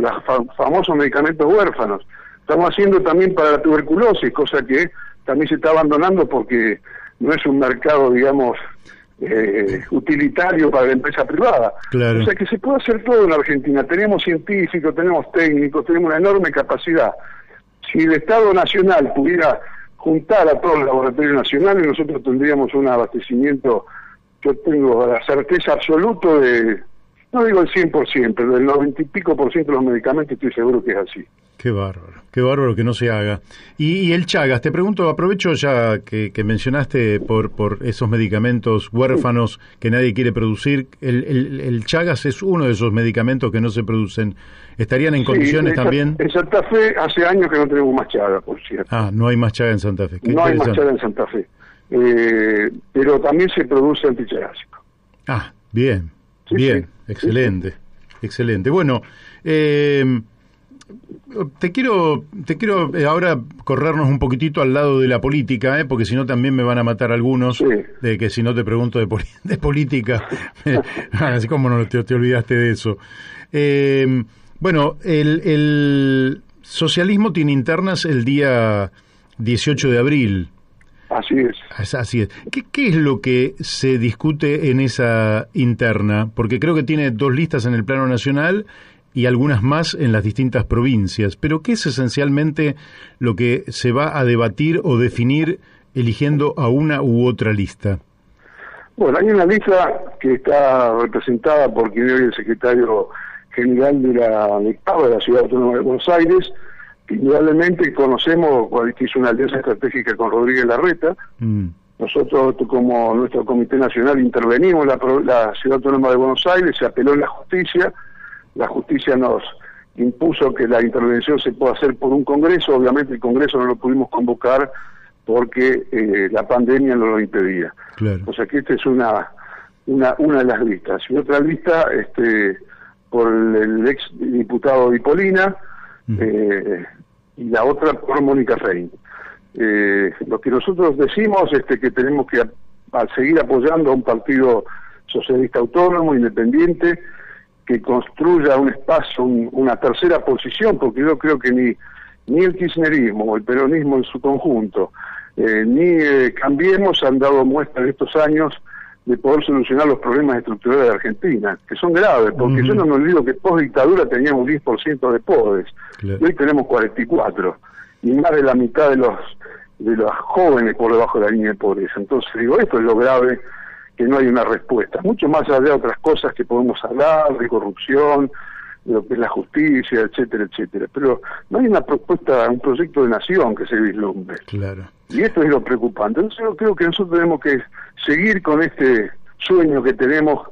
famosos medicamentos huérfanos. Estamos haciendo también para la tuberculosis, cosa que también se está abandonando porque no es un mercado, digamos, utilitario para la empresa privada. Claro. O sea que se puede hacer todo en Argentina. Tenemos científicos, tenemos técnicos, tenemos una enorme capacidad. Si el Estado Nacional pudiera juntar a todos los laboratorios nacionales, nosotros tendríamos un abastecimiento, yo tengo la certeza absoluta no digo el 100%, pero del 90 y pico % de los medicamentos estoy seguro que es así. Qué bárbaro que no se haga. Y el Chagas, te pregunto, aprovecho ya que mencionaste por esos medicamentos huérfanos que nadie quiere producir, el Chagas es uno de esos medicamentos que no se producen. ¿Estarían en condiciones también? En Santa Fe hace años que no tenemos más Chagas, por cierto. Ah, no hay más Chagas en Santa Fe. No hay más Chagas en Santa Fe. Pero también se produce antichagásico. Ah, bien, sí, bien, sí, excelente, excelente. Bueno, te quiero ahora corrernos un poquitito al lado de la política, porque si no también me van a matar algunos, de que si no te pregunto de política, así como no te olvidaste de eso. Bueno, el socialismo tiene internas el día 18 de abril. Así es. Así es. ¿Qué es lo que se discute en esa interna? Porque creo que tiene 2 listas en el plano nacional y algunas más en las distintas provincias. Pero ¿qué es esencialmente lo que se va a debatir o definir eligiendo a una u otra lista? Bueno, hay una lista que está representada por quien es el secretario general de la Ciudad Autónoma de Buenos Aires, que indudablemente conocemos, que hizo una alianza estratégica con Rodríguez Larreta. Nosotros, como nuestro Comité Nacional, intervenimos en la Ciudad Autónoma de Buenos Aires, se apeló en la justicia nos impuso que la intervención se pueda hacer por un congreso. Obviamente el congreso no lo pudimos convocar porque la pandemia no lo impedía. Claro. O sea que esta es una de las listas. Y otra lista por el ex diputado Dipolina, y la otra por Mónica Fein. Lo que nosotros decimos es que tenemos que seguir apoyando a un partido socialista autónomo, independiente, que construya un espacio, una tercera posición, porque yo creo que ni el kirchnerismo o el peronismo en su conjunto, ni Cambiemos han dado muestra en estos años de poder solucionar los problemas estructurales de Argentina, que son graves, porque yo no me olvido que post dictadura teníamos 10% de pobres, y hoy tenemos 44%, y más de la mitad de los jóvenes por debajo de la línea de pobreza. Entonces digo, esto es lo grave, que no hay una respuesta, mucho más allá de otras cosas que podemos hablar, de corrupción, de lo que es la justicia, etcétera, etcétera, pero no hay una propuesta, un proyecto de nación que se vislumbre. Claro. Y esto es lo preocupante. Entonces yo creo que nosotros tenemos que seguir con este sueño que tenemos,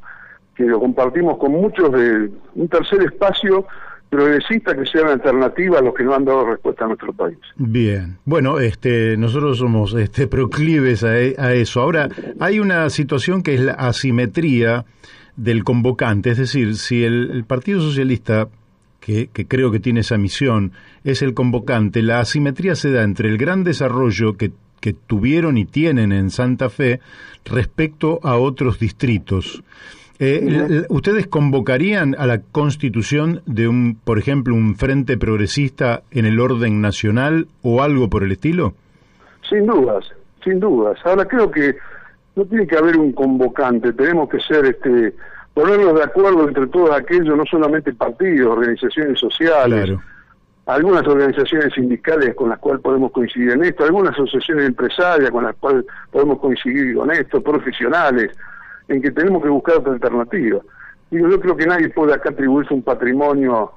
que lo compartimos con muchos, de un tercer espacio progresista que sea una alternativa a los que no han dado respuesta a nuestro país. Bien, bueno, nosotros somos proclives a eso. Ahora, hay una situación que es la asimetría del convocante, es decir, si el Partido Socialista, que creo que tiene esa misión, es el convocante, la asimetría se da entre el gran desarrollo que tuvieron y tienen en Santa Fe respecto a otros distritos. ¿Ustedes convocarían a la constitución de por ejemplo, un frente progresista en el orden nacional o algo por el estilo? Sin dudas, sin dudas. Ahora creo que no tiene que haber un convocante, tenemos que ser ponernos de acuerdo entre todos aquellos, no solamente partidos, organizaciones sociales, claro, algunas organizaciones sindicales con las cuales podemos coincidir en esto, algunas asociaciones empresarias con las cuales podemos coincidir con esto, profesionales, en que tenemos que buscar otra alternativa. Digo, yo creo que nadie puede acá atribuirse un patrimonio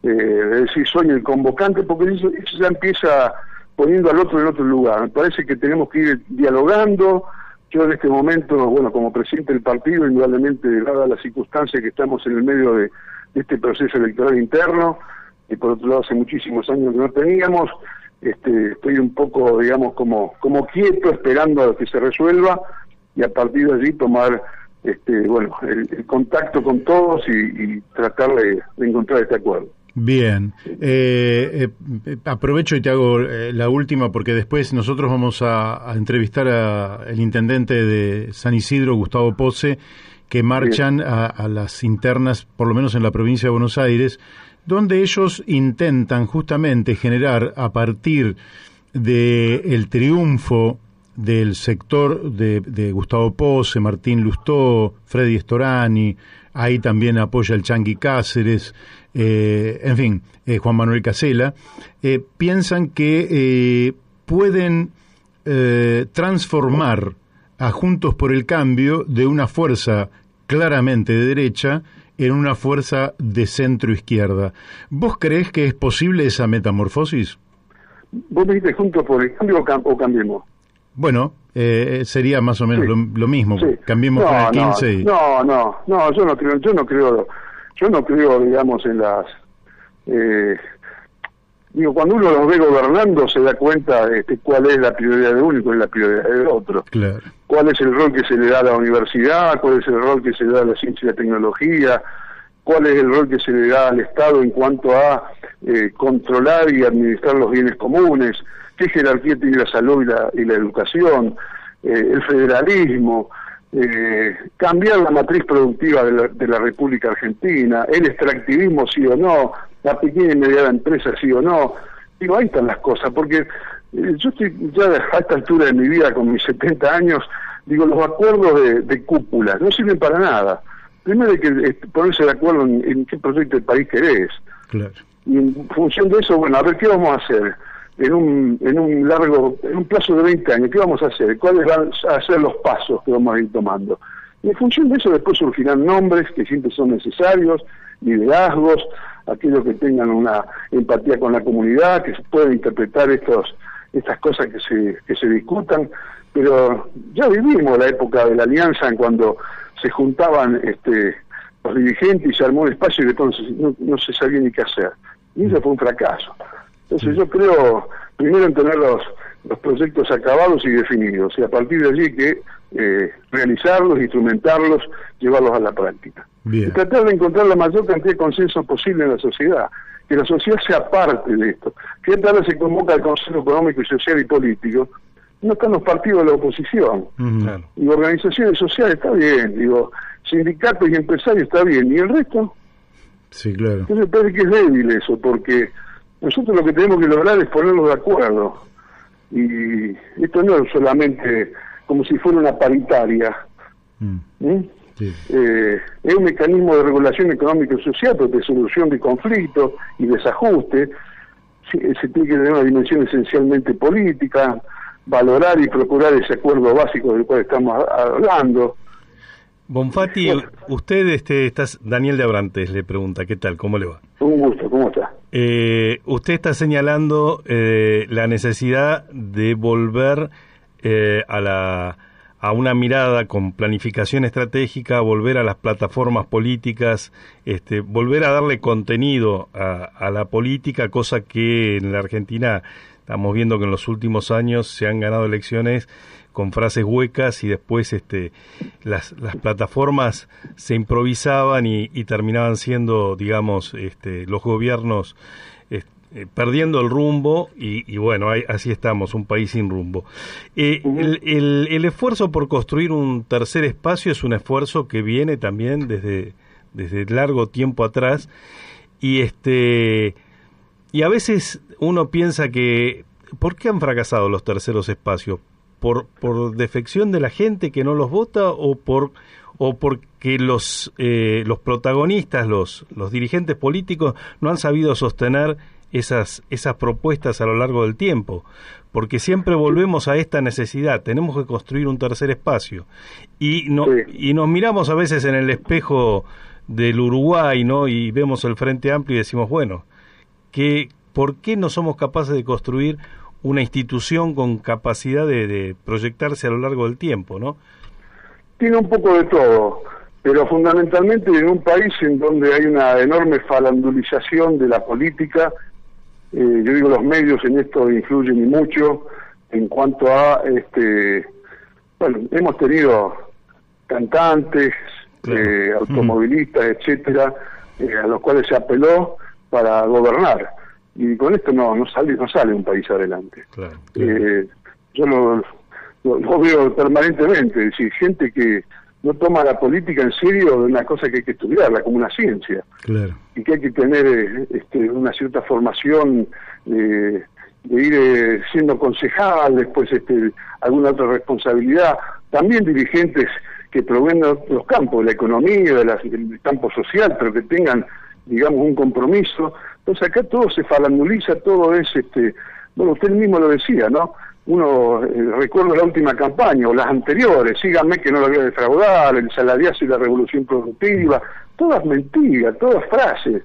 de decir soy el convocante, porque eso ya empieza poniendo al otro en otro lugar. Me parece que tenemos que ir dialogando. Yo en este momento, bueno, como presidente del partido, indudablemente, dada la circunstancia que estamos en el medio de este proceso electoral interno, y por otro lado hace muchísimos años que no teníamos, estoy un poco, digamos, como quieto, esperando a que se resuelva, y a partir de allí tomar el contacto con todos y tratar de encontrar este acuerdo. Bien, aprovecho y te hago la última, porque después nosotros vamos a entrevistar al intendente de San Isidro, Gustavo Pose, que marchan a las internas, por lo menos en la provincia de Buenos Aires, donde ellos intentan justamente generar, a partir del triunfo del sector de Gustavo Pose, Martín Lustó, Freddy Storani, ahí también apoya el Chanqui Cáceres, en fin, Juan Manuel Casella, piensan que pueden transformar a Juntos por el Cambio de una fuerza claramente de derecha en una fuerza de centro-izquierda. ¿Vos creés que es posible esa metamorfosis? ¿Vos me dijiste Juntos por el Cambio o Cambiemos? Bueno, sería más o menos lo mismo. Sí. Cambiemos con el 15 y... No, yo no creo, digamos, en las... cuando uno los ve gobernando se da cuenta cuál es la prioridad de uno y cuál es la prioridad del otro. Claro. Cuál es el rol que se le da a la universidad, cuál es el rol que se le da a la ciencia y la tecnología, cuál es el rol que se le da al Estado en cuanto a controlar y administrar los bienes comunes, qué jerarquía tiene la salud y la educación, el federalismo, cambiar la matriz productiva de la República Argentina, el extractivismo sí o no, la pequeña y mediana empresa sí o no. Digo, ahí están las cosas, porque yo estoy ya a esta altura de mi vida, con mis 70 años, digo, los acuerdos de cúpula no sirven para nada. Primero hay que ponerse de acuerdo en qué proyecto de país querés. Claro. Y en función de eso, bueno, a ver, ¿qué vamos a hacer? En un plazo de 20 años, ¿qué vamos a hacer? ¿Cuáles van a ser los pasos que vamos a ir tomando? Y en función de eso después surgirán nombres que siempre son necesarios, liderazgos, aquellos que tengan una empatía con la comunidad, que se puedan interpretar estas cosas que se discutan, pero ya vivimos la época de la alianza, en cuando se juntaban los dirigentes y se armó un espacio y después no se sabía ni qué hacer. Y eso fue un fracaso. Entonces yo creo, primero, en tener los proyectos acabados y definidos, y a partir de allí hay que realizarlos, instrumentarlos, llevarlos a la práctica. Bien. Y tratar de encontrar la mayor cantidad de consenso posible en la sociedad, que la sociedad sea parte de esto. Que tal vez se convoca el Consejo Económico y Social y Político, no están los partidos de la oposición. Uh-huh. Y organizaciones sociales está bien, sindicatos y empresarios está bien, ¿y el resto? Sí, claro. Entonces me parece que es débil eso, porque nosotros lo que tenemos que lograr es ponernos de acuerdo. Y esto no es solamente como si fuera una paritaria. Sí. Es un mecanismo de regulación económica y social, pero de solución de conflictos y desajuste. Se tiene que tener una dimensión esencialmente política, valorar y procurar ese acuerdo básico del cual estamos hablando. Bonfatti, usted Daniel de Abrantes le pregunta, ¿qué tal? ¿Cómo le va? Un gusto, ¿cómo está? Usted está señalando la necesidad de volver a una mirada con planificación estratégica, volver a las plataformas políticas, volver a darle contenido a la política, cosa que en la Argentina estamos viendo que en los últimos años se han ganado elecciones con frases huecas y después las plataformas se improvisaban y terminaban siendo, digamos, los gobiernos perdiendo el rumbo y bueno, así estamos, un país sin rumbo. El esfuerzo por construir un tercer espacio es un esfuerzo que viene también desde largo tiempo atrás y a veces uno piensa que ¿por qué han fracasado los terceros espacios? ¿Por defección de la gente que no los vota o porque los protagonistas, los dirigentes políticos no han sabido sostener esas propuestas a lo largo del tiempo? Porque siempre volvemos a esta necesidad, tenemos que construir un tercer espacio y nos miramos a veces en el espejo del Uruguay, ¿no? Y vemos el Frente Amplio y decimos, bueno, ¿por qué no somos capaces de construir una institución con capacidad de proyectarse a lo largo del tiempo, ¿no? Tiene un poco de todo, pero fundamentalmente en un país en donde hay una enorme falandulización de la política. Yo digo, los medios en esto influyen y mucho en cuanto a, bueno, hemos tenido cantantes, claro, automovilistas, etcétera, a los cuales se apeló para gobernar. Y con esto no sale un país adelante. Claro, claro. Yo lo veo permanentemente, es decir, gente que no toma la política en serio de una cosa que hay que estudiarla como una ciencia. Claro. Y que hay que tener una cierta formación de ir siendo concejal, después alguna otra responsabilidad. También dirigentes que provengan de los campos, de la economía, del campo social, pero que tengan, digamos, un compromiso. Entonces acá todo se falanduliza, todo es, bueno, usted mismo lo decía, ¿no? Uno recuerda la última campaña, o las anteriores, síganme que no lo voy a defraudar, el salariazo y la revolución productiva, todas mentiras, todas frases,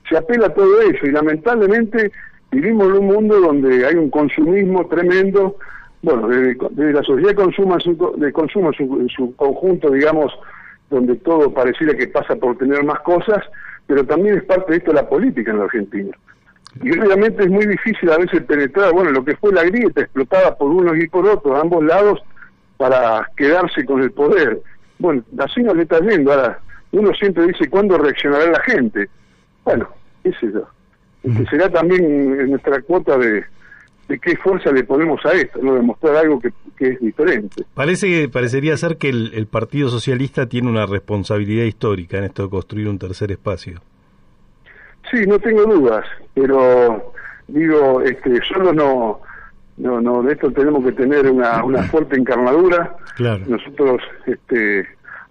se apela a todo eso, y lamentablemente vivimos en un mundo donde hay un consumismo tremendo, bueno, de la sociedad de consumo en su conjunto, digamos, donde todo pareciera que pasa por tener más cosas, pero también es parte de esto la política en la Argentina. Y obviamente es muy difícil a veces penetrar, bueno, lo que fue la grieta explotada por unos y por otros, a ambos lados, para quedarse con el poder. Bueno, así nos está yendo. Ahora, uno siempre dice, ¿cuándo reaccionará la gente? Bueno, qué sé yo. Será también nuestra cuota de qué fuerza le ponemos a esto, ¿no? Demostrar algo que es diferente. Parecería ser que el Partido Socialista tiene una responsabilidad histórica en esto de construir un tercer espacio. Sí, no tengo dudas, pero digo, solo no, de esto tenemos que tener una fuerte encarnadura. Claro. Nosotros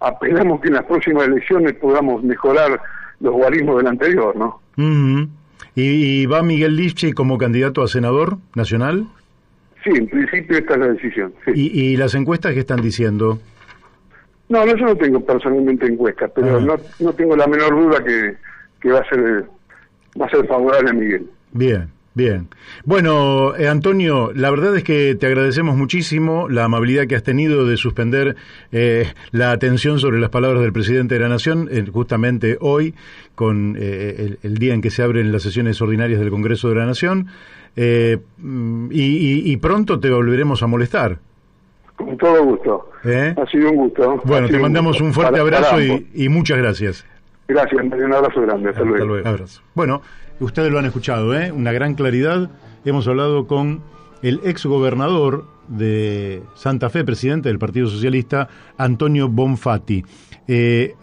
apelamos que en las próximas elecciones podamos mejorar los guarismos del anterior, ¿no? Uh-huh. ¿Y va Miguel Lifchey como candidato a senador nacional? Sí, en principio esta es la decisión. Sí. ¿Y las encuestas qué están diciendo? No, yo no tengo personalmente encuestas, pero no tengo la menor duda que va a ser favorable a Miguel. Bien. Bien. Bueno, Antonio, la verdad es que te agradecemos muchísimo la amabilidad que has tenido de suspender la atención sobre las palabras del presidente de la Nación, justamente hoy, con el día en que se abren las sesiones ordinarias del Congreso de la Nación, y pronto te volveremos a molestar. Con todo gusto. Ha sido un gusto. Bueno, te mandamos un fuerte abrazo y muchas gracias. Gracias, un abrazo grande. Hasta luego. Abrazo. Bueno, ustedes lo han escuchado, una gran claridad. Hemos hablado con el exgobernador de Santa Fe, presidente del Partido Socialista, Antonio Bonfatti.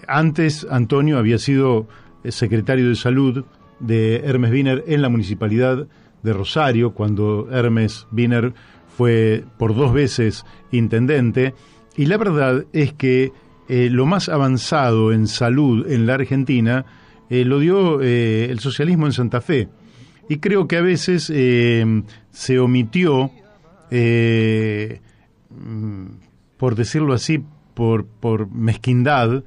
Antes, Antonio había sido secretario de Salud de Hermes Wiener en la Municipalidad de Rosario, cuando Hermes Wiener fue por 2 veces intendente, y la verdad es que lo más avanzado en salud en la Argentina lo dio el socialismo en Santa Fe. Y creo que a veces se omitió, por decirlo así, por mezquindad,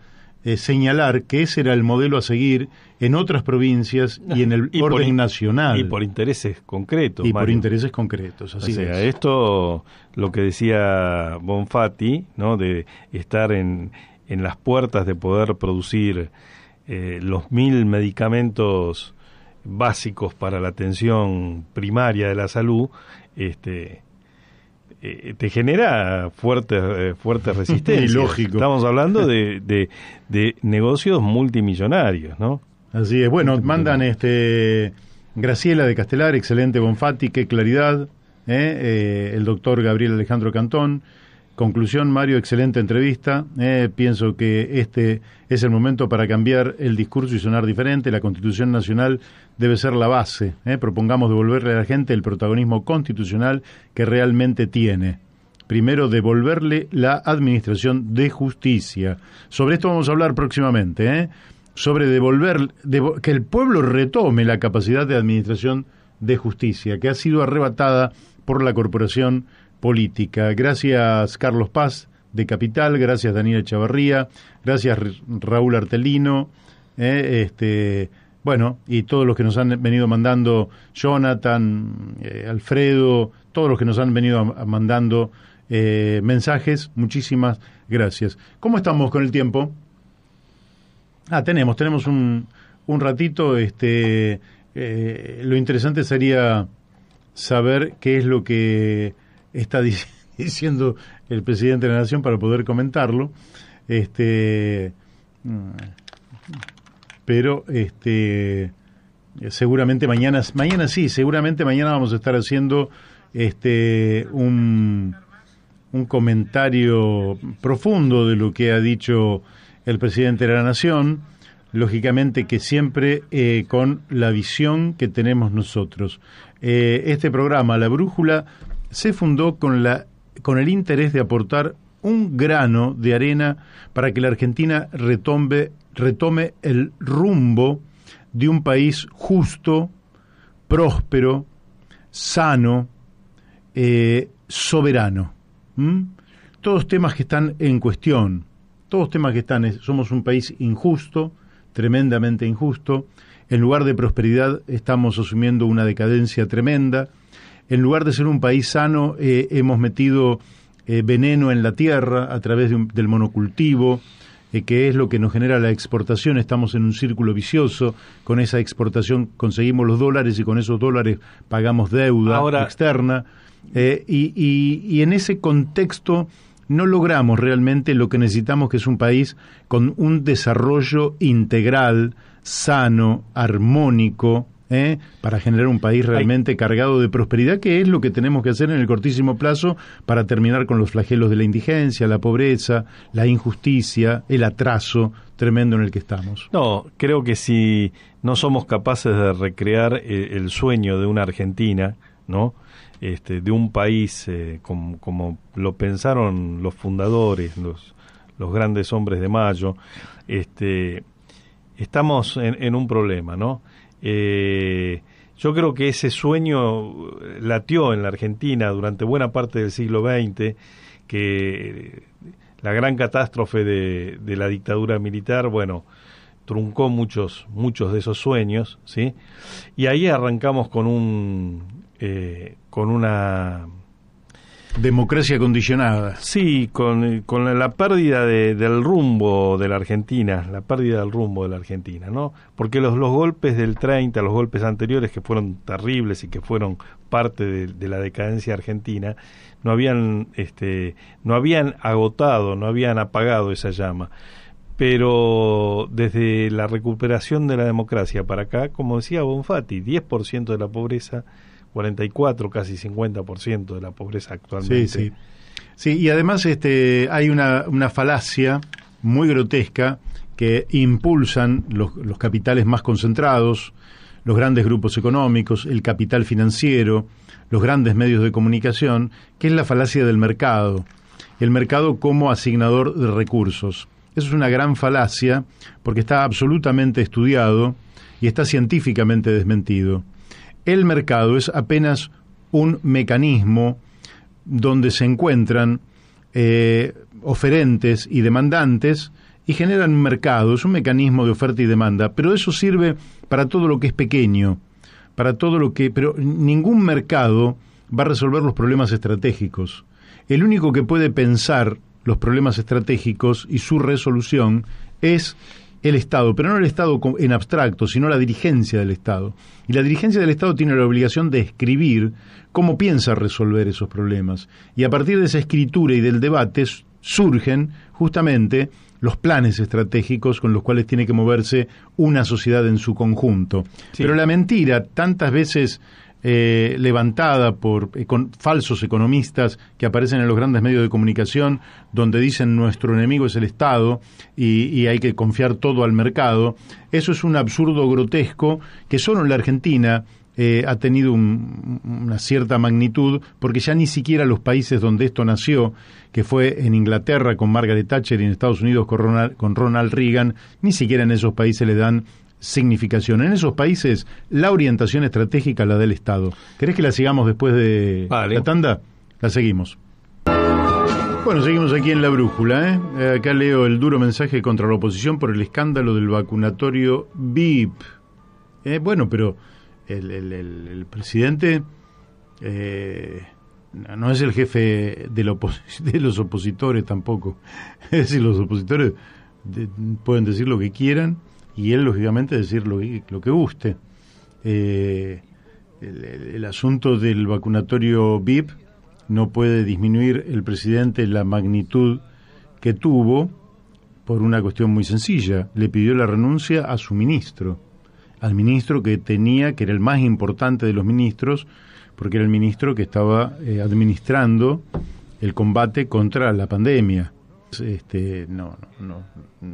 señalar que ese era el modelo a seguir en otras provincias y en el orden nacional. Y por intereses concretos. Y Mario. por intereses concretos, así es. Esto, lo que decía Bonfatti, ¿no? De estar en las puertas de poder producir los 1000 medicamentos básicos para la atención primaria de la salud, te genera fuertes resistencias. Lógico. Estamos hablando de negocios multimillonarios, ¿no? Así es. Bueno, mandan Graciela de Castelar, excelente Bonfatti, qué claridad. El doctor Gabriel Alejandro Cantón. Conclusión, Mario, excelente entrevista. Pienso que este es el momento para cambiar el discurso y sonar diferente. La Constitución Nacional debe ser la base. Propongamos devolverle a la gente el protagonismo constitucional que realmente tiene. Primero, devolverle la administración de justicia. Sobre esto vamos a hablar próximamente. Sobre que el pueblo retome la capacidad de administración de justicia, que ha sido arrebatada por la corporación política. Gracias Carlos Paz de Capital, gracias Daniel Echavarría, gracias Raúl Artelino, bueno, y todos los que nos han venido mandando, Jonathan, Alfredo, todos los que nos han venido mandando mensajes, muchísimas gracias. ¿Cómo estamos con el tiempo? Tenemos un ratito. Lo interesante sería saber qué es lo que está diciendo el presidente de la Nación para poder comentarlo. Pero seguramente mañana vamos a estar haciendo un comentario profundo de lo que ha dicho el presidente de la Nación, lógicamente que siempre con la visión que tenemos nosotros. Este programa, La Brújula, se fundó con el interés de aportar un grano de arena para que la Argentina retome el rumbo de un país justo, próspero, sano, soberano. Todos temas que están en cuestión. Somos un país injusto, tremendamente injusto. En lugar de prosperidad estamos asumiendo una decadencia tremenda. En lugar de ser un país sano, hemos metido veneno en la tierra a través del monocultivo, que es lo que nos genera la exportación. Estamos en un círculo vicioso. Con esa exportación conseguimos los dólares y con esos dólares pagamos deuda externa. Y en ese contexto no logramos realmente lo que necesitamos, que es un país con un desarrollo integral, sano, armónico, para generar un país realmente cargado de prosperidad, que es lo que tenemos que hacer en el cortísimo plazo para terminar con los flagelos de la indigencia, la pobreza, la injusticia, el atraso tremendo en el que estamos. No, creo que si no somos capaces de recrear el sueño de una Argentina, ¿no? De un país como lo pensaron los fundadores, los grandes hombres de Mayo, estamos en un problema, ¿no? Yo creo que ese sueño latió en la Argentina durante buena parte del siglo XX, que la gran catástrofe de la dictadura militar, bueno, truncó muchos de esos sueños, ¿sí? Y ahí arrancamos con una democracia condicionada. Sí, con la pérdida del rumbo de la Argentina, ¿no? Porque los golpes del 30, los golpes anteriores, que fueron terribles y que fueron parte de la decadencia argentina, no habían agotado, no habían apagado esa llama. Pero desde la recuperación de la democracia para acá, como decía Bonfatti, 10% de la pobreza, 44, casi 50% de la pobreza actualmente. Sí, y además hay una falacia muy grotesca que impulsan los capitales más concentrados, los grandes grupos económicos, el capital financiero, los grandes medios de comunicación, que es la falacia del mercado. El mercado como asignador de recursos. Eso es una gran falacia porque está absolutamente estudiado y está científicamente desmentido. El mercado es apenas un mecanismo donde se encuentran oferentes y demandantes y generan un mercado. Es un mecanismo de oferta y demanda, pero eso sirve para todo lo que es pequeño, pero ningún mercado va a resolver los problemas estratégicos. El único que puede pensar los problemas estratégicos y su resolución es el Estado, pero no el Estado en abstracto, sino la dirigencia del Estado. Y la dirigencia del Estado tiene la obligación de escribir cómo piensa resolver esos problemas. Y a partir de esa escritura y del debate surgen justamente los planes estratégicos con los cuales tiene que moverse una sociedad en su conjunto. Sí. Pero la mentira, tantas veces levantada por falsos economistas que aparecen en los grandes medios de comunicación, donde dicen nuestro enemigo es el Estado y hay que confiar todo al mercado, eso es un absurdo grotesco que solo en la Argentina ha tenido una cierta magnitud, porque ya ni siquiera los países donde esto nació, que fue en Inglaterra con Margaret Thatcher y en Estados Unidos con Ronald Reagan, ni siquiera en esos países le dan significación. En esos países la orientación estratégica la da el Estado. ¿Querés que la sigamos después de la tanda? La seguimos. Bueno, seguimos aquí en La Brújula, Acá leo el duro mensaje contra la oposición por el escándalo del vacunatorio VIP. Bueno, pero el presidente no es el jefe de los opositores tampoco. Es decir, los opositores pueden decir lo que quieran y él, lógicamente, decir lo que guste. El asunto del vacunatorio VIP no puede disminuir el presidente la magnitud que tuvo por una cuestión muy sencilla. Le pidió la renuncia a su ministro, al ministro que era el más importante de los ministros, porque era el ministro que estaba administrando el combate contra la pandemia. No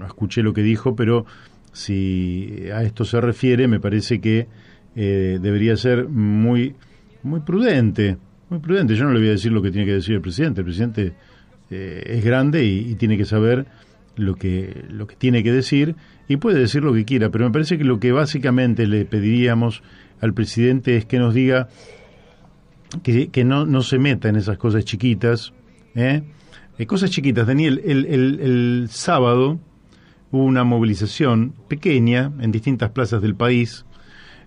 escuché lo que dijo, pero si a esto se refiere, me parece que debería ser muy prudente, muy prudente. Yo no le voy a decir lo que tiene que decir el presidente. El presidente es grande y tiene que saber lo que tiene que decir y puede decir lo que quiera, pero me parece que lo que básicamente le pediríamos al presidente es que nos diga que no se meta en esas cosas chiquitas. Cosas chiquitas, Daniel. El sábado hubo una movilización pequeña en distintas plazas del país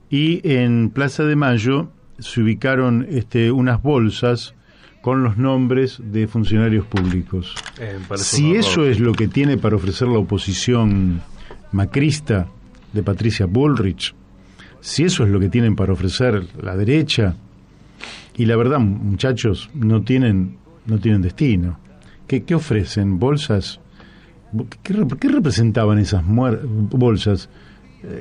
y en Plaza de Mayo se ubicaron unas bolsas con los nombres de funcionarios públicos. Si eso es lo que tiene para ofrecer la oposición macrista de Patricia Bullrich, si eso es lo que tienen para ofrecer la derecha, y la verdad, muchachos, no tienen destino. ¿Qué ofrecen? ¿Bolsas? ¿Qué representaban esas bolsas?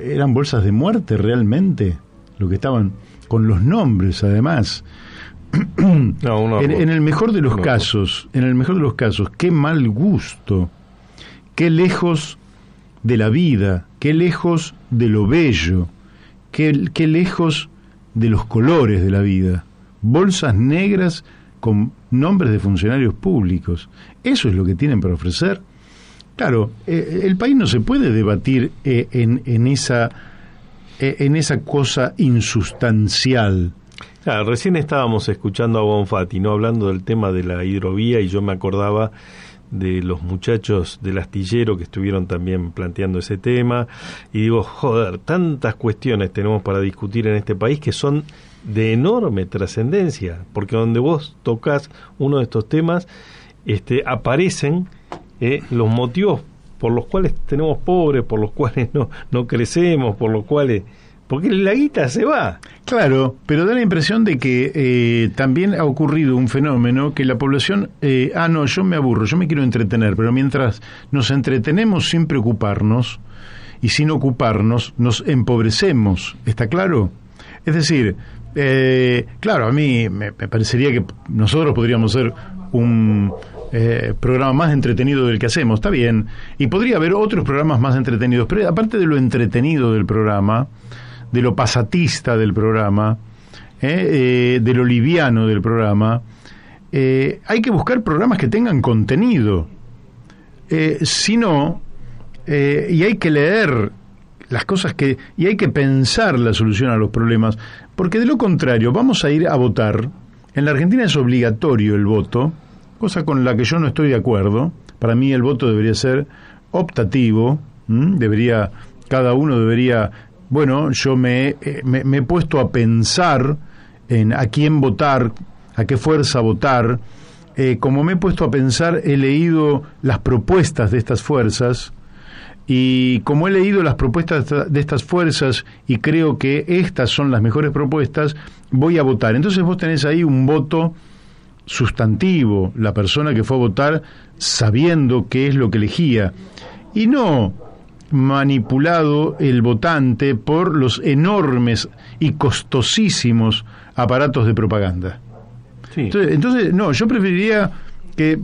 ¿Eran bolsas de muerte realmente? Lo que estaban con los nombres, además. En el mejor de los casos, qué mal gusto, qué lejos de la vida, qué lejos de lo bello, qué lejos de los colores de la vida. Bolsas negras con nombres de funcionarios públicos. ¿Eso es lo que tienen para ofrecer? Claro, el país no se puede debatir en esa cosa insustancial. Claro, recién estábamos escuchando a Bonfatti, ¿no? Hablando del tema de la hidrovía, y yo me acordaba de los muchachos del astillero que estuvieron también planteando ese tema, y digo, joder, tantas cuestiones tenemos para discutir en este país que son de enorme trascendencia, porque donde vos tocas uno de estos temas, aparecen los motivos por los cuales tenemos pobres, por los cuales no crecemos, por los cuales... Porque la guita se va. Claro, pero da la impresión de que también ha ocurrido un fenómeno que la población... yo me aburro, yo me quiero entretener, pero mientras nos entretenemos sin preocuparnos y sin ocuparnos, nos empobrecemos, ¿está claro? Es decir, claro, a mí me parecería que nosotros podríamos ser un... programa más entretenido del que hacemos, está bien, y podría haber otros programas más entretenidos, pero aparte de lo entretenido del programa, de lo pasatista del programa, de lo liviano del programa, hay que buscar programas que tengan contenido. Si no, y hay que leer las cosas y hay que pensar la solución a los problemas, porque de lo contrario vamos a ir a votar. En la Argentina es obligatorio el voto, cosa con la que yo no estoy de acuerdo. Para mí el voto debería ser optativo, cada uno debería, bueno, yo me he puesto a pensar en a quién votar, a qué fuerza votar. Como me he puesto a pensar, he leído las propuestas de estas fuerzas, y como he leído las propuestas de estas fuerzas y creo que estas son las mejores propuestas, voy a votar. Entonces vos tenés ahí un voto sustantivo, la persona que fue a votar sabiendo qué es lo que elegía, y no manipulado el votante por los enormes y costosísimos aparatos de propaganda. Sí. Entonces, no, yo preferiría que,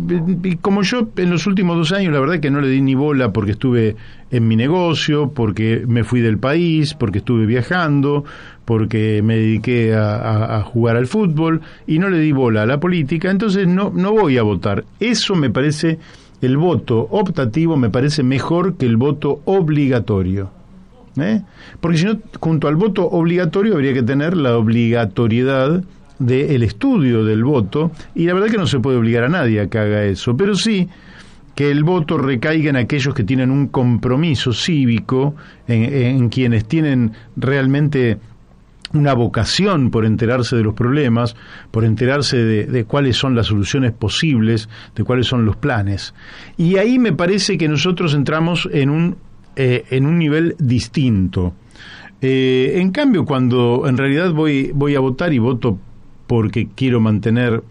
como yo en los últimos 2 años, la verdad que no le di ni bola porque estuve en mi negocio, porque me fui del país, porque estuve viajando, porque me dediqué a jugar al fútbol, y no le di bola a la política, entonces no voy a votar. Eso me parece, el voto optativo me parece mejor que el voto obligatorio. Porque si no, junto al voto obligatorio habría que tener la obligatoriedad del estudio del voto, y la verdad que no se puede obligar a nadie a que haga eso, pero sí que el voto recaiga en aquellos que tienen un compromiso cívico, en quienes tienen realmente una vocación por enterarse de los problemas, por enterarse de cuáles son las soluciones posibles, de cuáles son los planes. Y ahí me parece que nosotros entramos en un nivel distinto. En cambio, cuando en realidad voy a votar y voto porque quiero mantener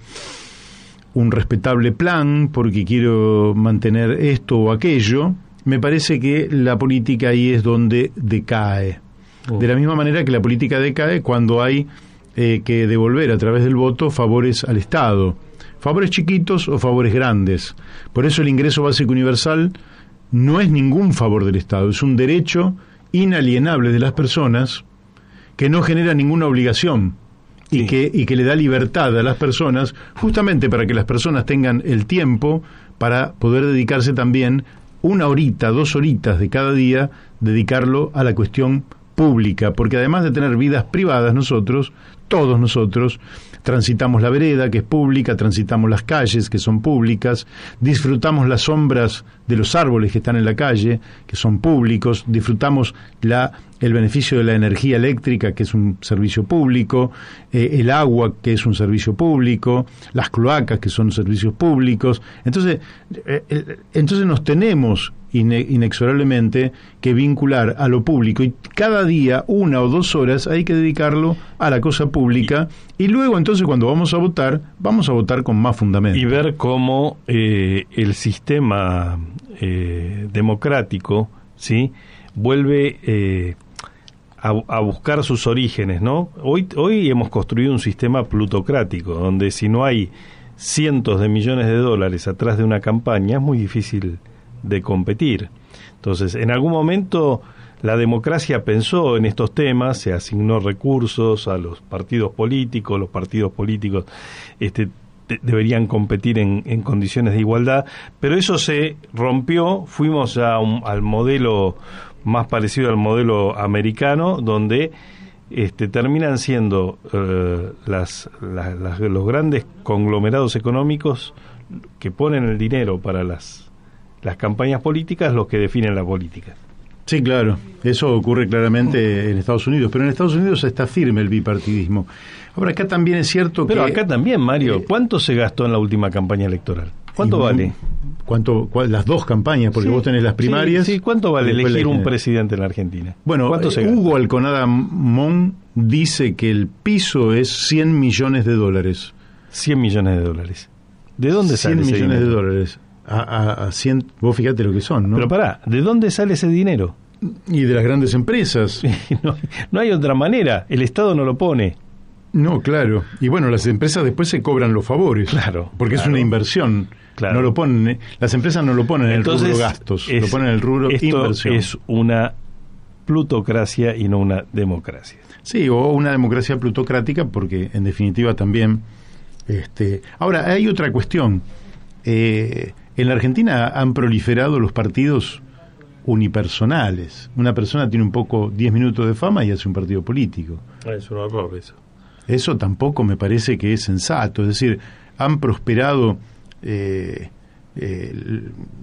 un respetable plan, porque quiero mantener esto o aquello, me parece que la política ahí es donde decae. De la misma manera que la política decae cuando hay que devolver a través del voto favores al Estado, favores chiquitos o favores grandes. Por eso el ingreso básico universal no es ningún favor del Estado, es un derecho inalienable de las personas que no genera ninguna obligación. Sí. Y que le da libertad a las personas, justamente para que las personas tengan el tiempo para poder dedicarse también 1 horita, 2 horitas de cada día, dedicarlo a la cuestión pública, porque además de tener vidas privadas todos nosotros, transitamos la vereda, que es pública, transitamos las calles, que son públicas, disfrutamos las sombras de los árboles que están en la calle, que son públicos, disfrutamos el beneficio de la energía eléctrica, que es un servicio público, el agua, que es un servicio público, las cloacas, que son servicios públicos. Entonces nos tenemos inexorablemente que vincular a lo público, y cada día 1 o 2 horas hay que dedicarlo a la cosa pública, y luego entonces cuando vamos a votar con más fundamento. Y ver cómo el sistema democrático, ¿sí?, vuelve a buscar sus orígenes, ¿no? Hoy hemos construido un sistema plutocrático, donde si no hay cientos de millones de dólares atrás de una campaña, es muy difícil de competir. Entonces, en algún momento la democracia pensó en estos temas, se asignó recursos a los partidos políticos deberían competir en condiciones de igualdad, pero eso se rompió, fuimos al modelo más parecido al modelo americano, donde terminan siendo los grandes conglomerados económicos que ponen el dinero para las campañas políticas los que definen la política. Sí, claro, eso ocurre claramente en Estados Unidos, pero en Estados Unidos está firme el bipartidismo. Ahora, acá también es cierto Pero acá también, Mario, ¿cuánto se gastó en la última campaña electoral? ¿Cuánto vale? Las 2 campañas, porque vos tenés las primarias. Sí, ¿cuánto vale elegir un presidente en la Argentina? Bueno, Hugo Alconada Mon dice que el piso es $100 millones. $100 millones. ¿De dónde sale ese dinero? $100 millones. A 100, vos fíjate lo que son, ¿no? Pero pará, ¿de dónde sale ese dinero? Y de las grandes empresas. No hay otra manera, el Estado no lo pone. No, claro. Y bueno, las empresas después se cobran los favores. Claro. Porque es una inversión. Claro. No lo ponen, las empresas no lo ponen en el rubro gastos, lo ponen en el rubro inversión. Es una plutocracia y no una democracia. Sí, o una democracia plutocrática, porque en definitiva también... Ahora, hay otra cuestión. En la Argentina han proliferado los partidos unipersonales. Una persona tiene un poco 10 minutos de fama y hace un partido político. Es un horror eso. Eso tampoco me parece que es sensato. Es decir, han prosperado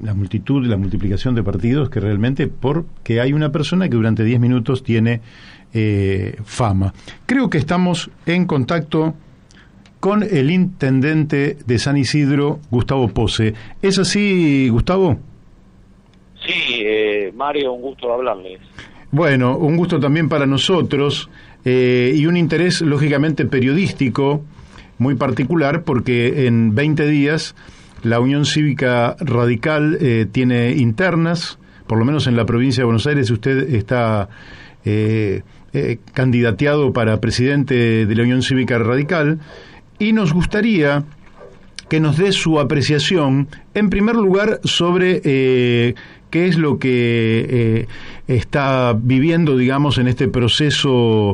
la multiplicación de partidos que realmente porque hay una persona que durante 10 minutos tiene fama. Creo que estamos en contacto con el intendente de San Isidro, Gustavo Pose. ¿Es así, Gustavo? Sí, Mario, un gusto hablarles. Bueno, un gusto también para nosotros y un interés lógicamente periodístico muy particular, porque en 20 días la Unión Cívica Radical tiene internas, por lo menos en la provincia de Buenos Aires. Usted está candidateado para presidente de la Unión Cívica Radical y nos gustaría que nos dé su apreciación, en primer lugar, sobre qué es lo que está viviendo, digamos, en este proceso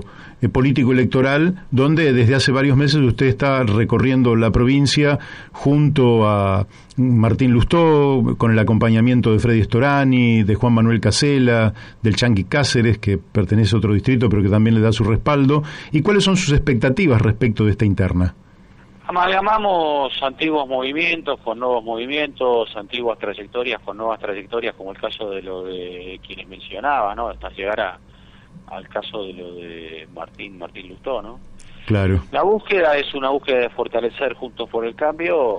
político electoral, donde desde hace varios meses usted está recorriendo la provincia junto a Martín Lustó, con el acompañamiento de Freddy Storani, de Juan Manuel Casela, del Chanqui Cáceres, que pertenece a otro distrito pero que también le da su respaldo. ¿Y cuáles son sus expectativas respecto de esta interna? Amalgamamos antiguos movimientos con nuevos movimientos, antiguas trayectorias con nuevas trayectorias, como el caso de lo de quienes mencionaba, ¿no? Hasta llegar al caso de lo de Martín Lustó, ¿no? Claro. La búsqueda es una búsqueda de fortalecer Juntos por el Cambio,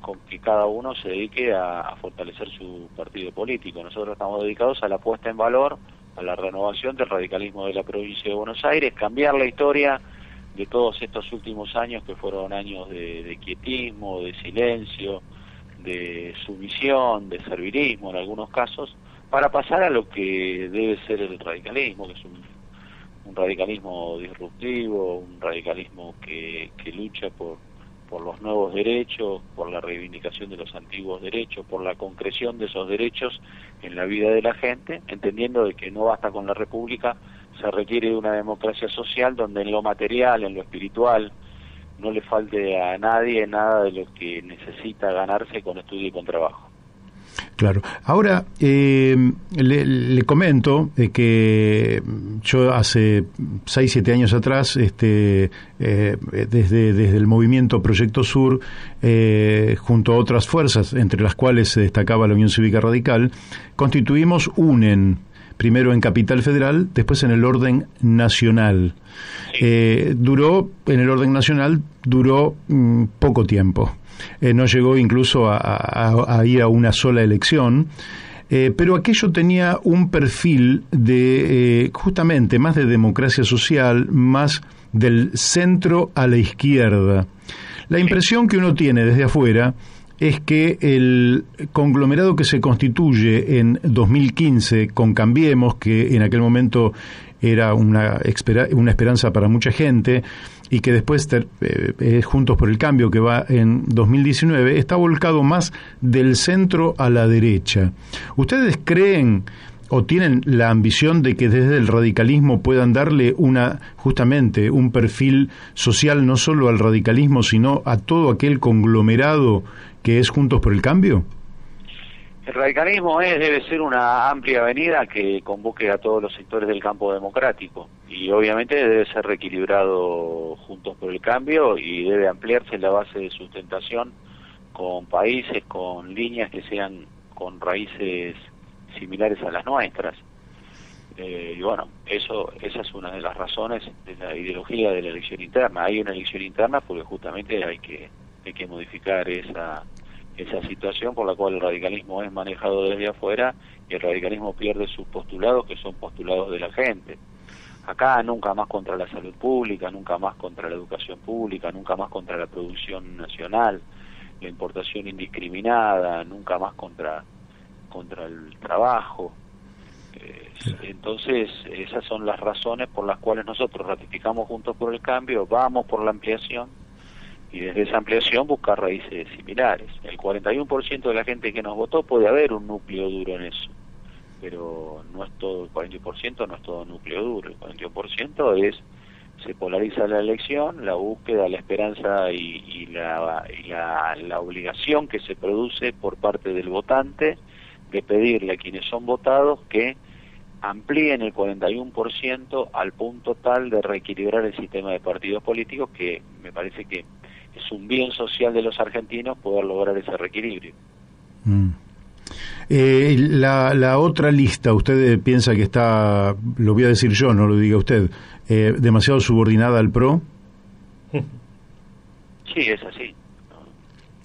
con que cada uno se dedique a fortalecer su partido político. Nosotros estamos dedicados a la puesta en valor, a la renovación del radicalismo de la provincia de Buenos Aires, cambiar la historia de todos estos últimos años que fueron años de quietismo, de silencio, de sumisión, de servilismo en algunos casos, para pasar a lo que debe ser el radicalismo, que es un radicalismo disruptivo, un radicalismo que lucha por los nuevos derechos, por la reivindicación de los antiguos derechos, por la concreción de esos derechos en la vida de la gente, entendiendo de que no basta con la república, se requiere de una democracia social donde en lo material, en lo espiritual, no le falte a nadie nada de lo que necesita ganarse con estudio y con trabajo. Claro. Ahora, le comento que yo hace 6-7 años atrás, desde el movimiento Proyecto Sur, junto a otras fuerzas, entre las cuales se destacaba la Unión Cívica Radical, constituimos UNEN, primero en Capital Federal, después en el orden nacional. En el orden nacional duró poco tiempo. No llegó incluso a ir a una sola elección, pero aquello tenía un perfil de justamente más de democracia social, más del centro a la izquierda. La impresión que uno tiene desde afuera es que el conglomerado que se constituye en 2015 con Cambiemos, que en aquel momento era una esperanza para mucha gente, y que después Juntos por el Cambio, que va en 2019, está volcado más del centro a la derecha. ¿Ustedes creen o tienen la ambición de que desde el radicalismo puedan darle justamente un perfil social no solo al radicalismo, sino a todo aquel conglomerado que es Juntos por el Cambio? El radicalismo debe ser una amplia avenida que convoque a todos los sectores del campo democrático y obviamente debe ser reequilibrado Juntos por el Cambio y debe ampliarse la base de sustentación con países, con líneas que sean con raíces similares a las nuestras. Y bueno, esa es una de las razones de la ideología de la elección interna. Hay una elección interna porque justamente hay que modificar esa situación por la cual el radicalismo es manejado desde afuera y el radicalismo pierde sus postulados, que son postulados de la gente. Acá nunca más contra la salud pública, nunca más contra la educación pública, nunca más contra la producción nacional, la importación indiscriminada, nunca más contra el trabajo. Entonces esas son las razones por las cuales nosotros ratificamos Juntos por el Cambio, vamos por la ampliación y desde esa ampliación buscar raíces similares. El 41% de la gente que nos votó, puede haber un núcleo duro en eso, pero no es todo el 41%, no es todo núcleo duro. El 41% se polariza la elección, la búsqueda, la esperanza y la obligación que se produce por parte del votante de pedirle a quienes son votados que amplíen el 41% al punto tal de reequilibrar el sistema de partidos políticos, que me parece que es un bien social de los argentinos poder lograr ese reequilibrio. La otra lista, ¿usted piensa que está, lo voy a decir yo, no lo diga usted, demasiado subordinada al PRO? Sí, es así.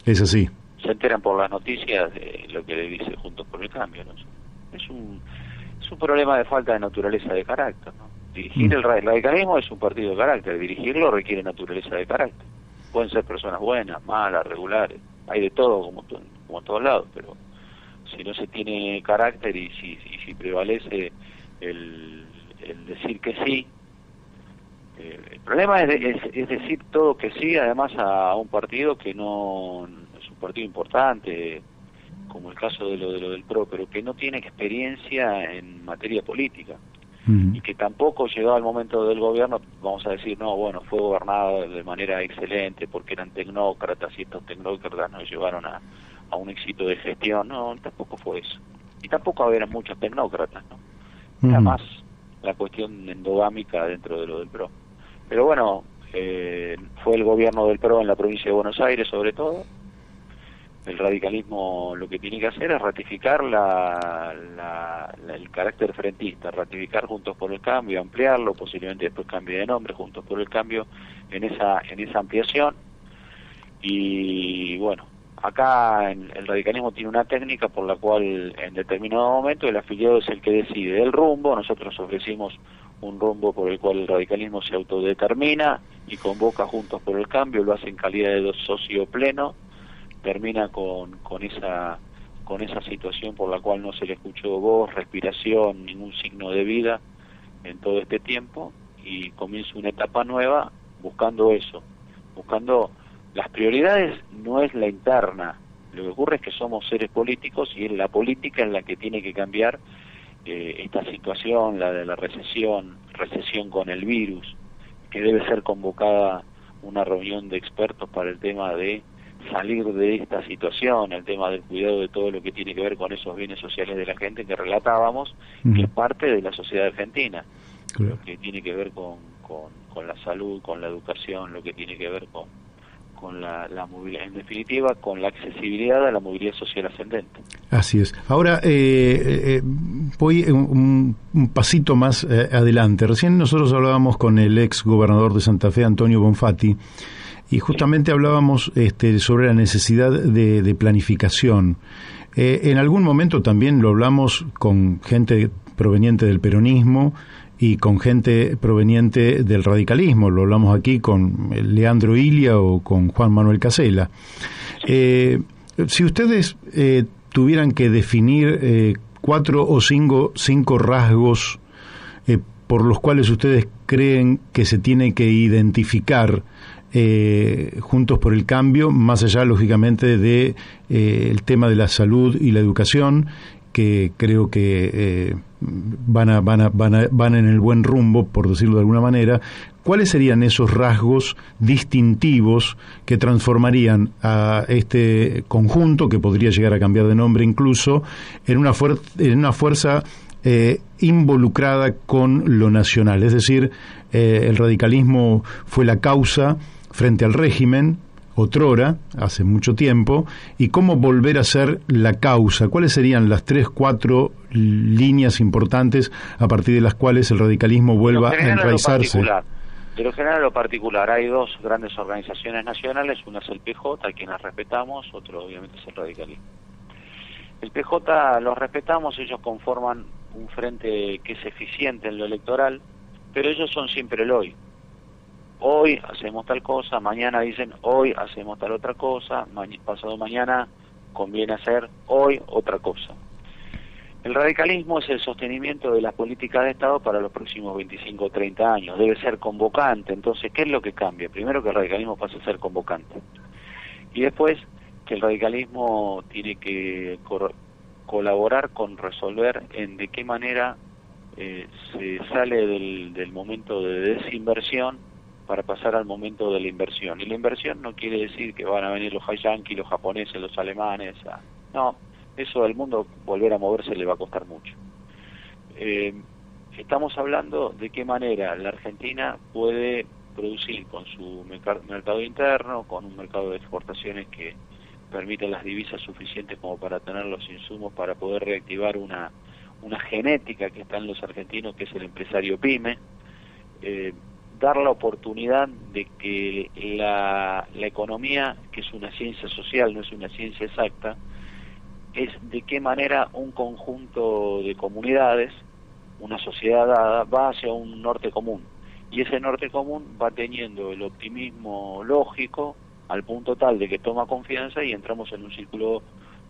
Es así. Se enteran por las noticias de lo que le dice Juntos por el Cambio, ¿no? Es un problema de falta de naturaleza de carácter, ¿no? Dirigir el radicalismo es un partido de carácter, dirigirlo requiere naturaleza de carácter. Pueden ser personas buenas, malas, regulares, hay de todo como en todos lados, pero si no se tiene carácter y si prevalece el decir que sí, el problema es decir todo que sí, además a un partido que no es un partido importante, como el caso de lo del PRO, pero que no tiene experiencia en materia política, y que tampoco llegado al momento del gobierno, vamos a decir, no, bueno, fue gobernado de manera excelente porque eran tecnócratas y estos tecnócratas nos llevaron a un éxito de gestión. No, tampoco fue eso. Y tampoco había muchos tecnócratas, ¿no? Era más la cuestión endogámica dentro de lo del PRO. Pero bueno, fue el gobierno del PRO en la provincia de Buenos Aires sobre todo. El radicalismo lo que tiene que hacer es ratificar el carácter frentista, ratificar Juntos por el Cambio, ampliarlo, posiblemente después cambie de nombre, Juntos por el Cambio, en esa ampliación. Y bueno, acá el radicalismo tiene una técnica por la cual en determinado momento el afiliado es el que decide el rumbo. Nosotros ofrecimos un rumbo por el cual el radicalismo se autodetermina y convoca Juntos por el Cambio, lo hace en calidad de socio pleno. Termina con esa situación por la cual no se le escuchó voz, respiración, ningún signo de vida en todo este tiempo, y comienza una etapa nueva buscando eso, buscando las prioridades. No es la interna, lo que ocurre es que somos seres políticos y es la política en la que tiene que cambiar esta situación, la de la recesión con el virus, que debe ser convocada una reunión de expertos para el tema de salir de esta situación, el tema del cuidado de todo lo que tiene que ver con esos bienes sociales de la gente que relatábamos, que es parte de la sociedad argentina, lo que tiene que ver con la salud, con la educación, lo que tiene que ver con la movilidad, en definitiva, con la accesibilidad a la movilidad social ascendente. Así es. Ahora, voy un pasito más adelante. Recién nosotros hablábamos con el ex gobernador de Santa Fe, Antonio Bonfatti, y justamente hablábamos sobre la necesidad de planificación. En algún momento también lo hablamos con gente proveniente del peronismo y con gente proveniente del radicalismo. Lo hablamos aquí con Leandro Ilia o con Juan Manuel Casella. Si ustedes tuvieran que definir 4 o 5 rasgos por los cuales ustedes creen que se tiene que identificar Juntos por el Cambio, más allá lógicamente de el tema de la salud y la educación, que creo que van en el buen rumbo, por decirlo de alguna manera, ¿cuáles serían esos rasgos distintivos que transformarían a este conjunto, que podría llegar a cambiar de nombre incluso, en una fuerza involucrada con lo nacional? Es decir, el radicalismo fue la causa frente al régimen, otrora, hace mucho tiempo, y cómo volver a ser la causa. ¿Cuáles serían las 3, 4 líneas importantes a partir de las cuales el radicalismo vuelva a enraizarse? De lo general a lo particular, hay 2 grandes organizaciones nacionales, una es el PJ, a quienes respetamos, otro obviamente es el radicalismo. El PJ los respetamos, ellos conforman un frente que es eficiente en lo electoral, pero ellos son siempre el hoy. Hoy hacemos tal cosa, mañana dicen hoy hacemos tal otra cosa, pasado mañana conviene hacer hoy otra cosa. El radicalismo es el sostenimiento de las políticas de Estado para los próximos 25 o 30 años, debe ser convocante. Entonces, ¿qué es lo que cambia? Primero, que el radicalismo pase a ser convocante, y después que el radicalismo tiene que colaborar con resolver en de qué manera se sale del momento de desinversión para pasar al momento de la inversión. Y la inversión no quiere decir que van a venir los yanquis, los japoneses, los alemanes. No, eso del mundo, volver a moverse le va a costar mucho. Estamos hablando de qué manera la Argentina puede producir con su mercado interno, con un mercado de exportaciones que permita las divisas suficientes como para tener los insumos para poder reactivar una genética que está en los argentinos, que es el empresario pyme, dar la oportunidad de que la economía, que es una ciencia social, no es una ciencia exacta, es de qué manera un conjunto de comunidades, una sociedad dada, va hacia un norte común. Y ese norte común va teniendo el optimismo lógico al punto tal de que toma confianza y entramos en un círculo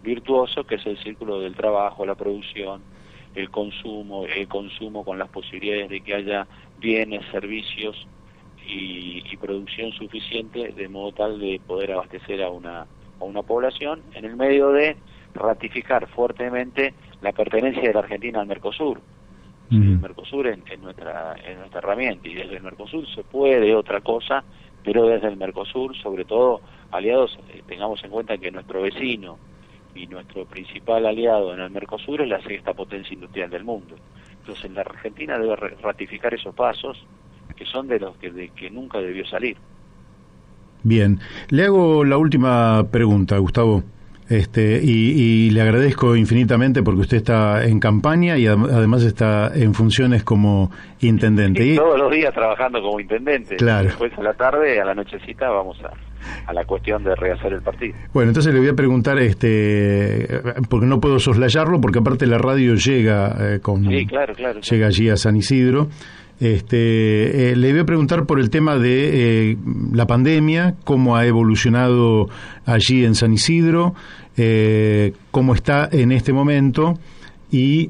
virtuoso, que es el círculo del trabajo, la producción, el consumo con las posibilidades de que haya bienes, servicios y producción suficiente, de modo tal de poder abastecer a una población, en el medio de ratificar fuertemente la pertenencia de la Argentina al Mercosur. El Mercosur es nuestra herramienta, y desde el Mercosur se puede otra cosa, pero desde el Mercosur, sobre todo, aliados, tengamos en cuenta que nuestro vecino y nuestro principal aliado en el Mercosur es la sexta potencia industrial del mundo. Entonces la Argentina debe ratificar esos pasos, que son de los que nunca debió salir. Bien, le hago la última pregunta, Gustavo. Y le agradezco infinitamente porque usted está en campaña y además está en funciones como intendente. Y todos los días trabajando como intendente. Claro. Después a la tarde, a la nochecita, vamos a la cuestión de rehacer el partido. Bueno, entonces le voy a preguntar, porque no puedo soslayarlo, porque aparte la radio llega Sí, claro. Llega allí a San Isidro. Le voy a preguntar por el tema de la pandemia, cómo ha evolucionado allí en San Isidro, cómo está en este momento y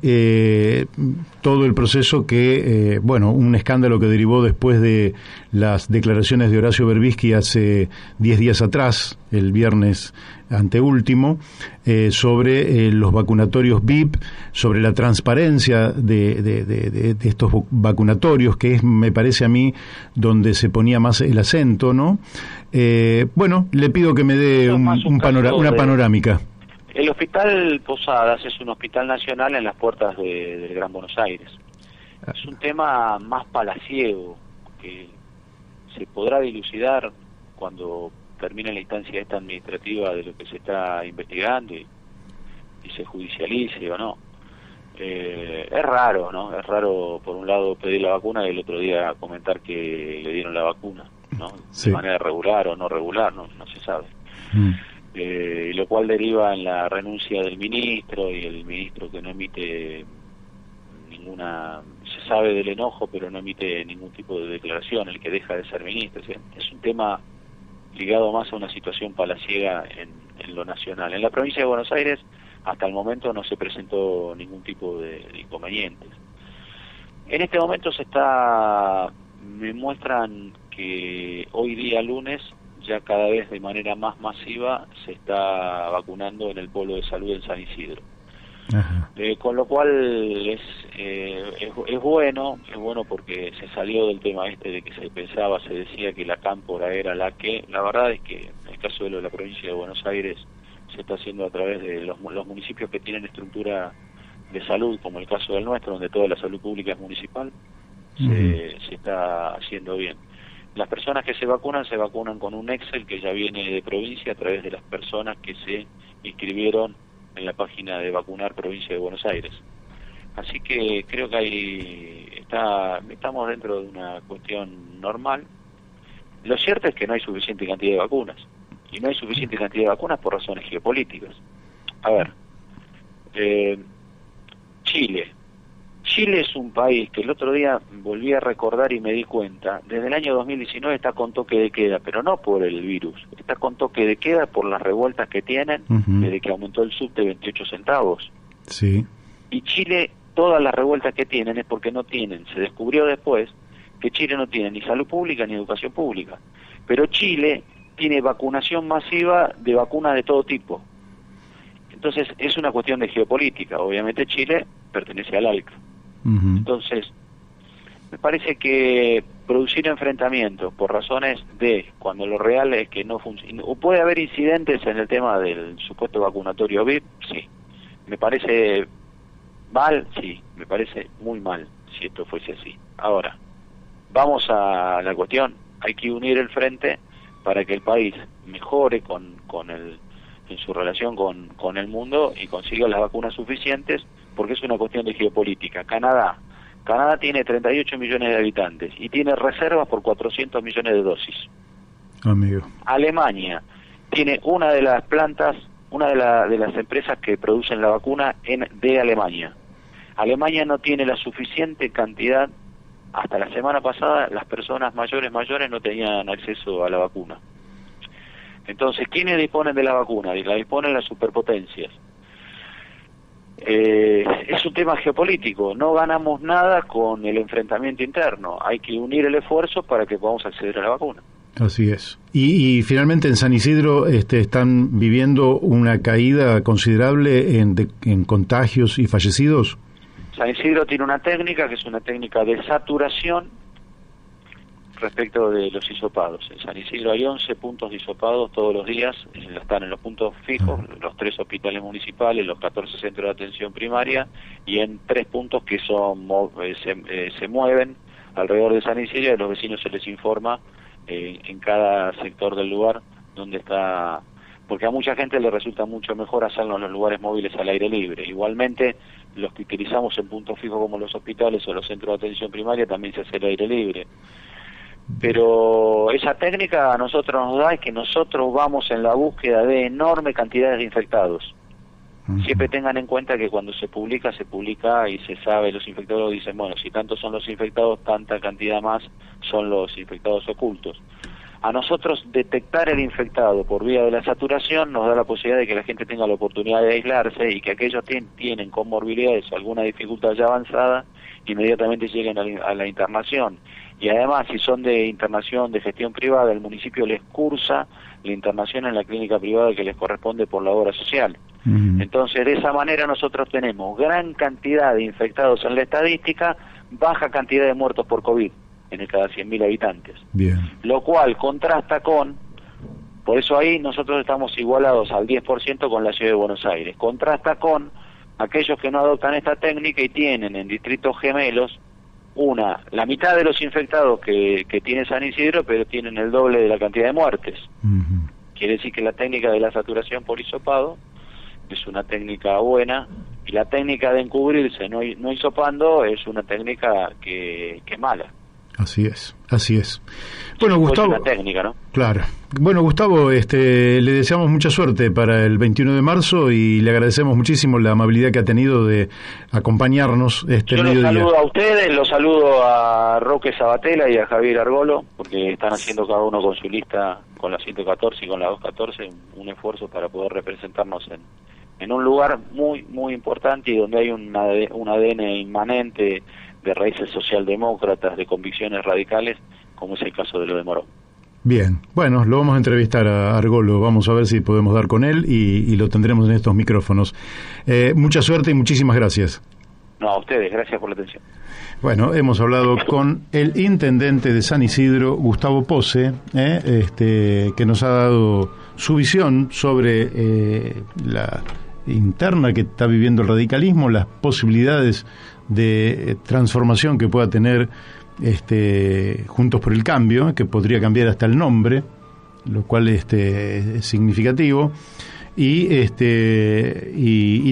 todo el proceso que, un escándalo que derivó después de las declaraciones de Horacio Berbisky hace 10 días atrás, el viernes anteúltimo, sobre los vacunatorios VIP, sobre la transparencia de estos vacunatorios, que es, me parece a mí, donde se ponía más el acento, ¿no? Le pido que me dé una panorámica. El Hospital Posadas es un hospital nacional en las puertas del Gran Buenos Aires. Es un tema más palaciego, que se podrá dilucidar cuando termine la instancia esta administrativa de lo que se está investigando y se judicialice o no. Es raro, ¿no? Es raro, por un lado, pedir la vacuna y el otro día comentar que le dieron la vacuna, ¿no? Sí. De manera regular o no regular, no se sabe. Lo cual deriva en la renuncia del ministro, y el ministro que no emite se sabe del enojo, pero no emite ningún tipo de declaración, el que deja de ser ministro. Es un tema ligado más a una situación palaciega en lo nacional. En la provincia de Buenos Aires, hasta el momento no se presentó ningún tipo de inconvenientes. En este momento me muestran que hoy día lunes, ya cada vez de manera más masiva, se está vacunando en el polo de salud en San Isidro. Con lo cual es bueno porque se salió del tema de que se decía que la Cámpora era la que, la verdad es que en el caso de la provincia de Buenos Aires se está haciendo a través de los municipios que tienen estructura de salud, como el caso del nuestro, donde toda la salud pública es municipal, se está haciendo bien. Las personas que se vacunan con un Excel que ya viene de provincia a través de las personas que se inscribieron en la página de Vacunar Provincia de Buenos Aires. Así que creo que estamos dentro de una cuestión normal. Lo cierto es que no hay suficiente cantidad de vacunas, y no hay suficiente cantidad de vacunas por razones geopolíticas. A ver, Chile es un país que el otro día volví a recordar y me di cuenta, desde el año 2019 está con toque de queda, pero no por el virus, está con toque de queda por las revueltas que tienen, desde que aumentó el subte 28 centavos. Sí. Y Chile, todas las revueltas que tienen es porque no tienen, se descubrió después, que Chile no tiene ni salud pública ni educación pública, pero Chile tiene vacunación masiva de vacunas de todo tipo. Entonces es una cuestión de geopolítica. Obviamente Chile pertenece al ALCA. Entonces me parece que producir enfrentamientos por razones de cuando lo real es que no funciona. ¿Puede haber incidentes en el tema del supuesto vacunatorio VIP? Sí. ¿Me parece mal? Sí. Me parece muy mal si esto fuese así. Ahora, vamos a la cuestión. Hay que unir el frente para que el país mejore en su relación con el mundo y consiga las vacunas suficientes, porque es una cuestión de geopolítica. Canadá tiene 38 millones de habitantes y tiene reservas por 400 millones de dosis. Amigo. Alemania tiene una de las plantas, una de las empresas que producen la vacuna de Alemania. Alemania no tiene la suficiente cantidad. Hasta la semana pasada las personas mayores no tenían acceso a la vacuna. Entonces, ¿quiénes disponen de la vacuna? La disponen las superpotencias. Es un tema geopolítico, no ganamos nada con el enfrentamiento interno, hay que unir el esfuerzo para que podamos acceder a la vacuna. Así es. Y finalmente en San Isidro están viviendo una caída considerable en contagios y fallecidos. San Isidro tiene una técnica que es una técnica de saturación respecto de los hisopados. En San Isidro hay 11 puntos de hisopados todos los días, están en los puntos fijos, los 3 hospitales municipales, los 14 centros de atención primaria y en 3 puntos que se mueven alrededor de San Isidro y a los vecinos se les informa en cada sector del lugar donde está, porque a mucha gente le resulta mucho mejor hacerlo en los lugares móviles al aire libre. Igualmente, los que utilizamos en puntos fijos como los hospitales o los centros de atención primaria también se hace al aire libre. Pero esa técnica a nosotros nos da es que nosotros vamos en la búsqueda de enorme cantidades de infectados. Siempre tengan en cuenta que cuando se publica y se sabe, los infectólogos dicen, bueno, si tantos son los infectados, tanta cantidad más son los infectados ocultos. A nosotros detectar el infectado por vía de la saturación nos da la posibilidad de que la gente tenga la oportunidad de aislarse y que aquellos tienen comorbilidades o alguna dificultad ya avanzada, inmediatamente lleguen a la internación. Y además, si son de internación de gestión privada, el municipio les cursa la internación en la clínica privada que les corresponde por la obra social. Entonces, de esa manera nosotros tenemos gran cantidad de infectados en la estadística, baja cantidad de muertos por COVID en cada 100.000 habitantes. Bien. Lo cual contrasta por eso ahí nosotros estamos igualados al 10% con la ciudad de Buenos Aires. Contrasta con aquellos que no adoptan esta técnica y tienen en distritos gemelos la mitad de los infectados que tiene San Isidro, pero tienen el doble de la cantidad de muertes. Quiere decir que la técnica de la saturación por hisopado es una técnica buena, y la técnica de encubrirse no hisopando es una técnica que es mala. Así es. Bueno, Gustavo, es una técnica, ¿no? Claro. Bueno, Gustavo, le deseamos mucha suerte para el 21 de marzo y le agradecemos muchísimo la amabilidad que ha tenido de acompañarnos Yo los saludo a ustedes, los saludo a Roque Sabatella y a Javier Argolo, porque están haciendo cada uno con su lista, con la 114 y con la 214, un esfuerzo para poder representarnos en un lugar muy, muy importante y donde hay un ADN inmanente de raíces socialdemócratas, de convicciones radicales, como es el caso de lo de Morón. Bien, bueno, lo vamos a entrevistar a Argolo, vamos a ver si podemos dar con él y lo tendremos en estos micrófonos. Mucha suerte y muchísimas gracias. No, a ustedes, gracias por la atención. Bueno, hemos hablado con el intendente de San Isidro, Gustavo Pose, que nos ha dado su visión sobre la interna que está viviendo el radicalismo, las posibilidades de transformación que pueda tener Juntos por el Cambio, que podría cambiar hasta el nombre, lo cual es significativo, y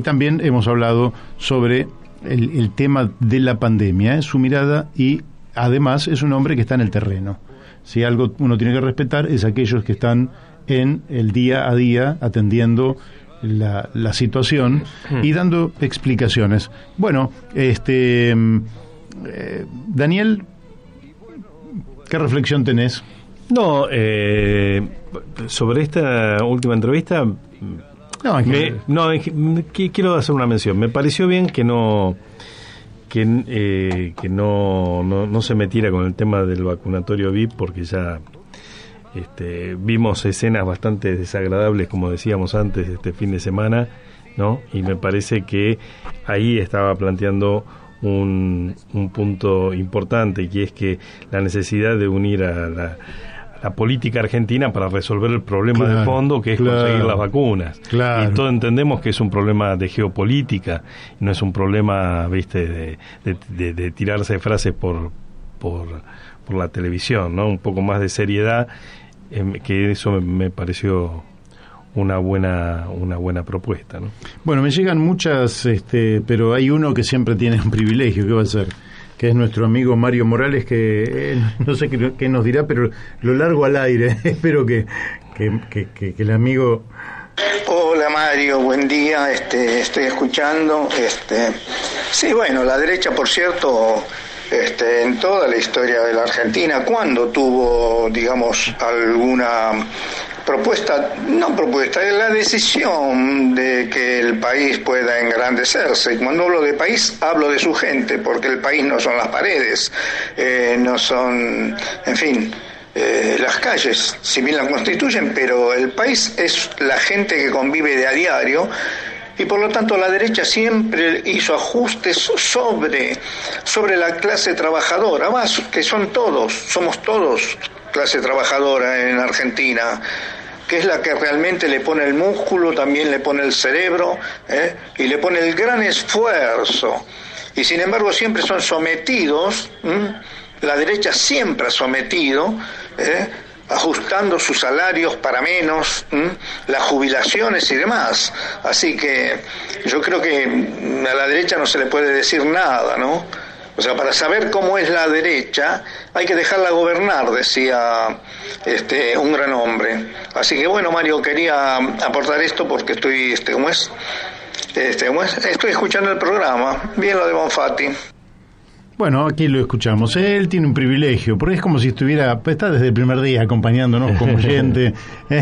también hemos hablado sobre el tema de la pandemia, su mirada, y además es un hombre que está en el terreno. Si algo uno tiene que respetar es aquellos que están en el día a día atendiendo la situación y dando explicaciones. Bueno, Daniel, ¿qué reflexión tenés? No, sobre esta última entrevista, quiero hacer una mención. Me pareció bien que no se metiera con el tema del vacunatorio VIP, porque ya vimos escenas bastante desagradables, como decíamos antes, este fin de semana, ¿no? Y me parece que ahí estaba planteando un punto importante, que es que la necesidad de unir a la política argentina para resolver el problema de fondo, que es conseguir las vacunas. Y todos entendemos que es un problema de geopolítica, no es un problema, viste, de tirarse frases por la televisión, ¿no? Un poco más de seriedad, que eso me pareció una buena propuesta, ¿no? Bueno, me llegan muchas, pero hay uno que siempre tiene un privilegio, ¿qué va a ser? Que es nuestro amigo Mario Morales, que no sé qué nos dirá, pero lo largo al aire. Espero que el amigo... Hola Mario, buen día, estoy escuchando. Sí, bueno, la derecha, por cierto, en toda la historia de la Argentina, ¿cuándo tuvo, digamos, alguna la decisión de que el país pueda engrandecerse? Cuando hablo de país, hablo de su gente, porque el país no son las paredes, no son, en fin, las calles, si bien la constituyen, pero el país es la gente que convive de a diario, y por lo tanto la derecha siempre hizo ajustes sobre la clase trabajadora, más que somos todos clase trabajadora en Argentina, que es la que realmente le pone el músculo, también le pone el cerebro, y le pone el gran esfuerzo. Y sin embargo siempre son sometidos, la derecha siempre ha sometido, ajustando sus salarios para menos, las jubilaciones y demás. Así que yo creo que a la derecha no se le puede decir nada, ¿no? O sea, para saber cómo es la derecha hay que dejarla gobernar, decía un gran hombre. Así que bueno, Mario, quería aportar esto porque estoy, estoy escuchando el programa. Bien lo de Bonfatti. Bueno, aquí lo escuchamos. Él tiene un privilegio, porque es como si está desde el primer día acompañándonos como oyente,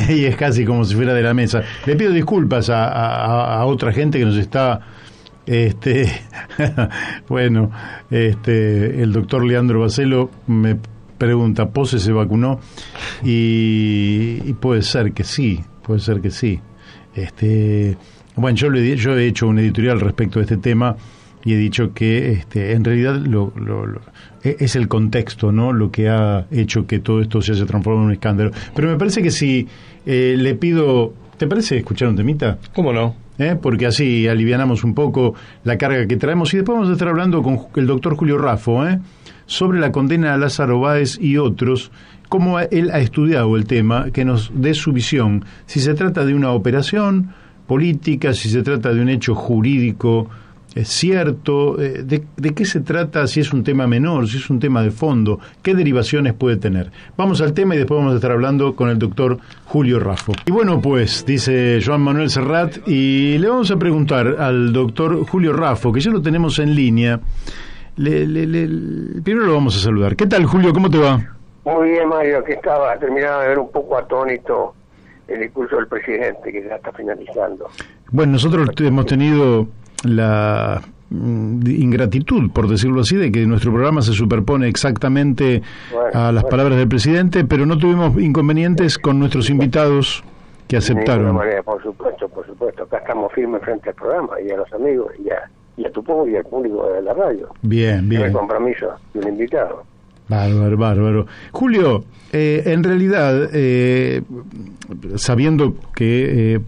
y es casi como si fuera de la mesa. Le pido disculpas a otra gente que nos está... bueno, el doctor Leandro Bacelo me pregunta, ¿Pose se vacunó? Y puede ser que sí. Bueno, yo he hecho un editorial respecto a este tema y he dicho que en realidad es el contexto, ¿no?, lo que ha hecho que todo esto se haya transformado en un escándalo. Pero me parece que si le pido... ¿Te parece escuchar un temita? ¿Cómo no? Porque así alivianamos un poco la carga que traemos, y después vamos a estar hablando con el doctor Julio Raffo sobre la condena a Lázaro Báez y otros, cómo él ha estudiado el tema, que nos dé su visión, si se trata de una operación política, si se trata de un hecho jurídico cierto, de qué se trata, si es un tema menor, si es un tema de fondo, qué derivaciones puede tener. Vamos al tema y después vamos a estar hablando con el doctor Julio Raffo. Y bueno, pues, dice Joan Manuel Serrat, y le vamos a preguntar al doctor Julio Raffo, que ya lo tenemos en línea. Primero lo vamos a saludar. ¿Qué tal, Julio? ¿Cómo te va? Muy bien, Mario, que estaba terminando de ver un poco atónito el discurso del presidente, que ya está finalizando. Bueno, nosotros hemos tenido la ingratitud, por decirlo así, de que nuestro programa se superpone exactamente a las palabras del presidente, pero no tuvimos inconvenientes con nuestros invitados que aceptaron. De ninguna manera, por supuesto. Acá estamos firmes frente al programa y a los amigos y a tu público y al público de la radio. Bien. El compromiso de un invitado. Bárbaro. Julio, en realidad, sabiendo que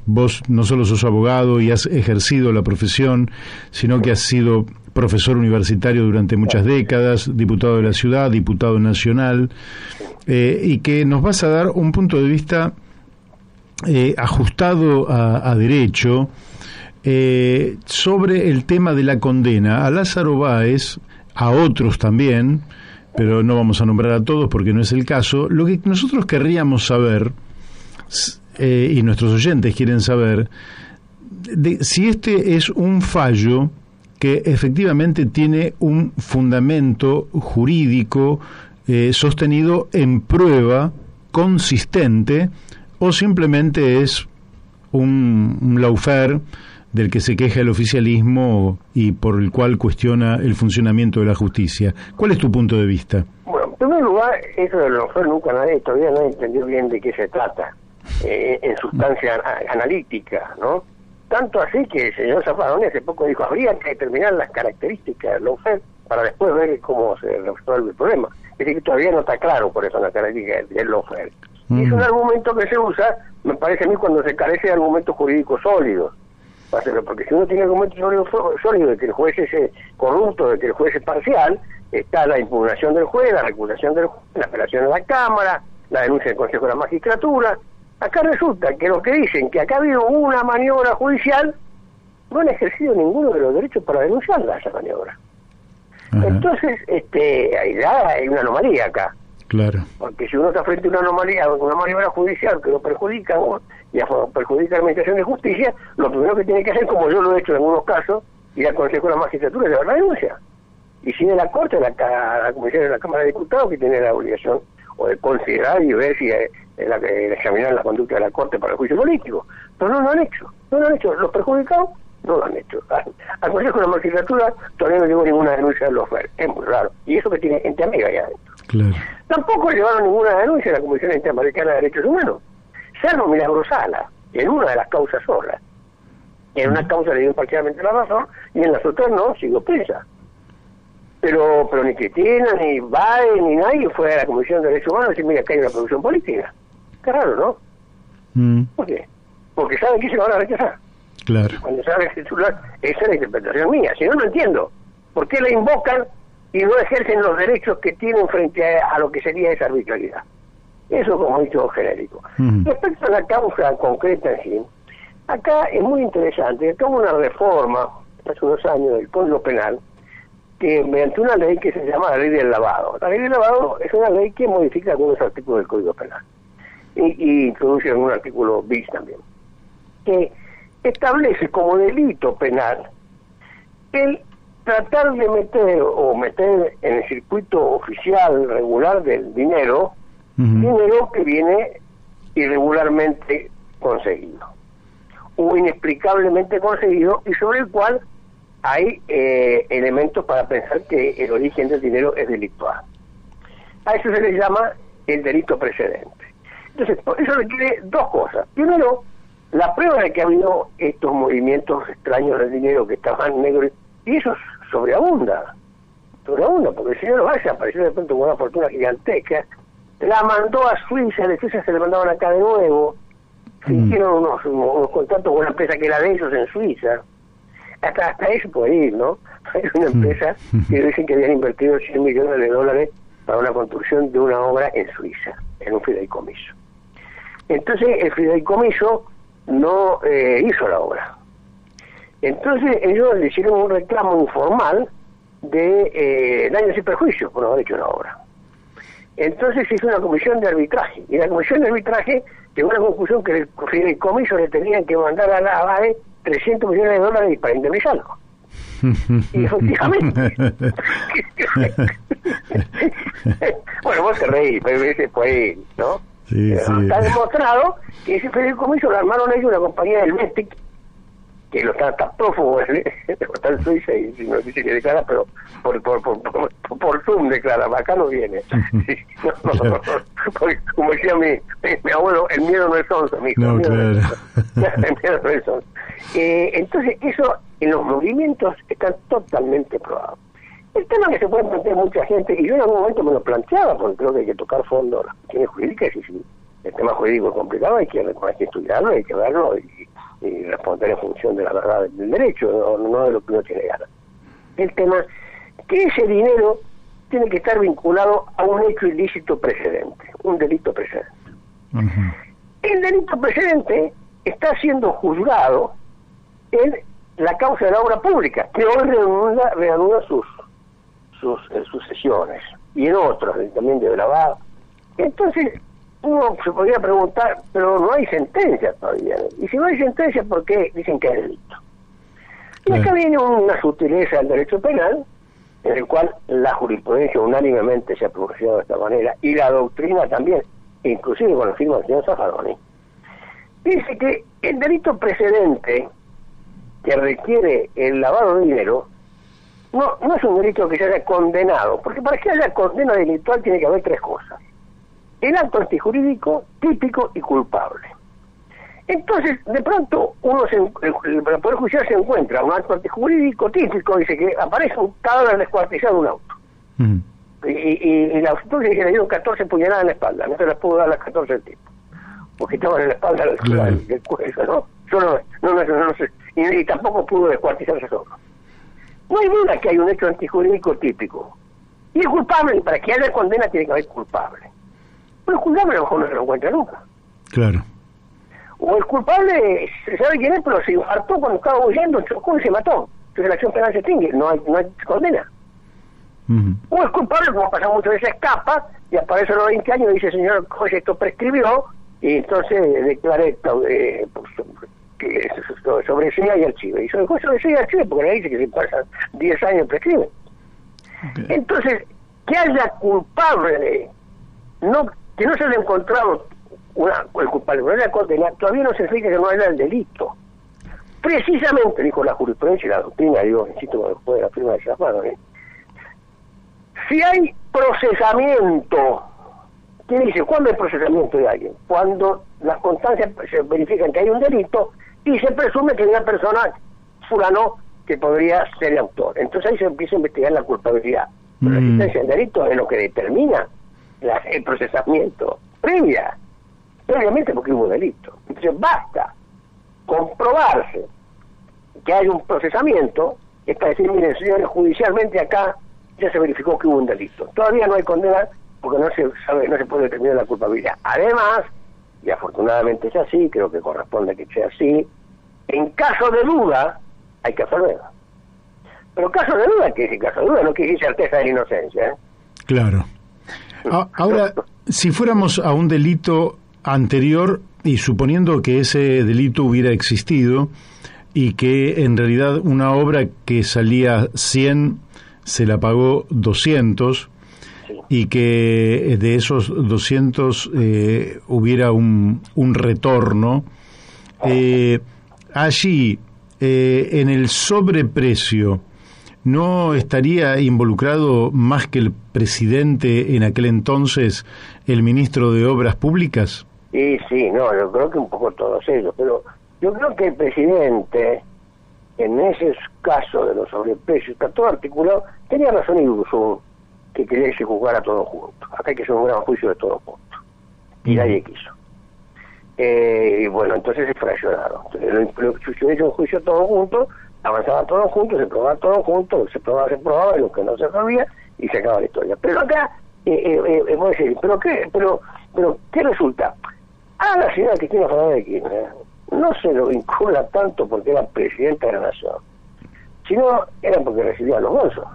vos no solo sos abogado y has ejercido la profesión, sino que has sido profesor universitario durante muchas décadas, diputado de la ciudad, diputado nacional, y que nos vas a dar un punto de vista ajustado a derecho sobre el tema de la condena a Lázaro Báez, a otros también, pero no vamos a nombrar a todos porque no es el caso. Lo que nosotros querríamos saber, y nuestros oyentes quieren saber, si este es un fallo que efectivamente tiene un fundamento jurídico sostenido en prueba consistente, o simplemente es un lawfare del que se queja el oficialismo y por el cual cuestiona el funcionamiento de la justicia. ¿Cuál es tu punto de vista? Bueno, en primer lugar, eso de lawfare todavía nadie entendió bien de qué se trata, en sustancia analítica, ¿no? tanto así que el señor Zaffaroni hace poco dijo, habría que determinar las características del lawfare para después ver cómo se resuelve el problema. Es decir, que todavía no está claro cuáles son las características del lawfare. Y es un argumento que se usa, me parece a mí, cuando se carece de argumentos jurídicos sólidos. Porque si uno tiene argumentos sólidos de que el juez es corrupto, de que el juez es parcial, está la impugnación del juez, la recusación del juez, la apelación a la Cámara, la denuncia del Consejo de la Magistratura. Acá resulta que los que dicen que acá ha habido una maniobra judicial no han ejercido ninguno de los derechos para denunciarla, esa maniobra. Ajá. Entonces, hay una anomalía acá. Claro. Porque si uno está frente a una anomalía, una maniobra judicial que lo perjudica y perjudica a la Administración de Justicia, lo primero que tiene que hacer, como yo lo he hecho en algunos casos, ir al Consejo de la Magistratura y llevar la denuncia. Y si de la Corte, la Comisión de la Cámara de Diputados, que tiene la obligación o de considerar y ver si examinar la conducta de la Corte para el juicio político. Pero no lo han hecho. Los perjudicados no lo han hecho. Al Consejo de la Magistratura todavía no llegó ninguna denuncia de los FER. Es muy raro. Y eso que tiene gente amiga allá adentro. Claro. Tampoco llevaron ninguna denuncia a la Comisión Interamericana de Derechos Humanos. Salvo Milagrosala, en una de las causas solas. En una causa le dio parcialmente la razón y en las otras no, siguió presa. Pero ni Cristina, ni Biden, ni nadie fue a la Comisión de Derechos Humanos y decir, mira, acá hay una producción política. Qué raro, ¿no? ¿Por qué? Porque saben que se lo van a rechazar. Claro. Cuando saben que esa es la interpretación mía. Si no, no entiendo. ¿Por qué la invocan y no ejercen los derechos que tienen frente a lo que sería esa arbitrariedad? Eso como dicho genérico. Respecto a la causa concreta en sí, acá es muy interesante. Acá hubo una reforma hace unos años del Código Penal que mediante una ley que se llama la Ley del Lavado. La Ley del Lavado es una ley que modifica algunos artículos del Código Penal y introduce algún artículo bis también, que establece como delito penal el tratar de meter en el circuito oficial regular del dinero, dinero que viene irregularmente conseguido o inexplicablemente conseguido y sobre el cual hay elementos para pensar que el origen del dinero es delictual. A eso se le llama el delito precedente. Entonces, eso requiere dos cosas. Primero, la prueba de que ha habido estos movimientos extraños del dinero que estaban negros, y eso sobreabunda, porque el señor Valle apareció de pronto con una fortuna gigantesca, la mandó a Suiza, de Suiza se le mandaban acá de nuevo, se hicieron unos contratos con una empresa que era de ellos en Suiza, hasta eso puede ir, ¿no? Hay una empresa que dicen que habían invertido $100 millones para una construcción de una obra en Suiza, en un fideicomiso. Entonces el fideicomiso no hizo la obra. Entonces ellos le hicieron un reclamo informal de daños y perjuicios por no haber hecho la obra. Entonces se hizo una comisión de arbitraje, y la comisión de arbitraje llegó a la conclusión que el fideicomiso le tenían que mandar a la ABAE $300 millones para indemnizarlo. Y efectivamente bueno, vos te reís, pero ese fue ahí, ¿no? Sí. Está demostrado que ese fideicomiso lo armaron ellos, una compañía del Mestic, que lo está prófugo, está en Suiza y no sé si le declara, pero por Zoom declara, acá no viene. Porque, como decía mi abuelo, el miedo no es onzo, mijo. No, claro. El miedo no es onzo. Entonces, eso en los movimientos está totalmente probado. El tema que se puede plantear mucha gente, y yo en algún momento me lo planteaba, porque creo que hay que tocar fondo las cuestiones jurídicas, y si el tema jurídico es complicado, hay que estudiarlo, hay que verlo y responder en función de la verdad del derecho, no de lo que uno tiene ganas. El tema que ese dinero tiene que estar vinculado a un hecho ilícito precedente, un delito precedente. El delito precedente está siendo juzgado en la causa de la obra pública, que hoy reanuda sus sesiones, y en otros, también de lavado. Entonces, uno se podría preguntar, pero no hay sentencia todavía. Y si no hay sentencia, ¿por qué dicen que es delito? Y acá viene una sutileza del derecho penal, en el cual la jurisprudencia unánimemente se ha pronunciado de esta manera, y la doctrina también, inclusive con la firma del señor Zaffaroni, dice que el delito precedente que requiere el lavado de dinero no es un delito que se haya condenado, porque para que haya condena delictual tiene que haber tres cosas: el acto antijurídico, típico y culpable. Entonces, de pronto, el Poder Judicial se encuentra un acto antijurídico típico, dice que aparece un cadáver descuartizado de un auto. Y la autor dice que le dieron 14 puñaladas en la espalda, no se las pudo dar las 14 tipos, porque estaban en la espalda del cuello, ¿no? Yo no sé, y tampoco pudo descuartizarse solo. No hay duda que hay un hecho antijurídico típico. Y el culpable, para que haya condena, tiene que haber culpable. Pero el culpable a lo mejor no se lo encuentra nunca. Claro. O el culpable se sabe quién es, pero se hartó cuando estaba huyendo, chocó y se mató. Entonces la acción penal se extingue, no hay condena. O el culpable, como pasa muchas veces, escapa y aparece a los 20 años y dice, señor juez, esto prescribió, y entonces declaré que sobresea y archive. Y el juez sobresea y archive porque le dice que si pasan 10 años prescribe. Okay. Entonces, que haya culpable, que no se haya encontrado el culpable, pero haya condena, todavía no significa que no haya el delito. Precisamente, dijo la jurisprudencia y la doctrina, digo, insisto, después de la firma de Chapado, si hay procesamiento, ¿qué dice? ¿Cuándo hay procesamiento de alguien? Cuando las constancias se verifican que hay un delito y se presume que hay una persona, fulano, que podría ser el autor. Entonces ahí se empieza a investigar la culpabilidad. Pero la existencia del delito es lo que determina el procesamiento previamente porque hubo delito. Entonces basta comprobarse que hay un procesamiento, es para decir, miren, señores, judicialmente acá ya se verificó que hubo un delito. Todavía no hay condena porque no se puede determinar la culpabilidad. Además, y afortunadamente es así, creo que corresponde que sea así, en caso de duda hay que absolverla. Pero caso de duda, ¿qué dice caso de duda? No quiere decir certeza de la inocencia, ¿eh? Claro. Ahora, si fuéramos a un delito anterior y suponiendo que ese delito hubiera existido y que en realidad una obra que salía 100 se la pagó 200 y que de esos 200 hubiera un retorno, allí en el sobreprecio ¿no estaría involucrado más que el presidente en aquel entonces, el ministro de Obras Públicas? Sí, no, yo creo que un poco todos ellos, pero yo creo que el presidente, en ese caso de los sobreprecios, está todo articulado, tenía razón Irurzún, que quería que se juzgara todo junto. Acá hay que hacer un gran juicio de todo junto. Y nadie quiso. Y bueno, entonces se fraccionaron. Entonces, si hubiese un juicio todo junto, avanzaba todo junto, se probaba todo junto, se probaba, y lo que no se sabía, y se acaba la historia. Pero acá, voy a decir, ¿pero qué resulta? La señora Cristina Fernández de Kirchner no se lo vincula tanto porque era presidenta de la nación, sino era porque recibía los bolsos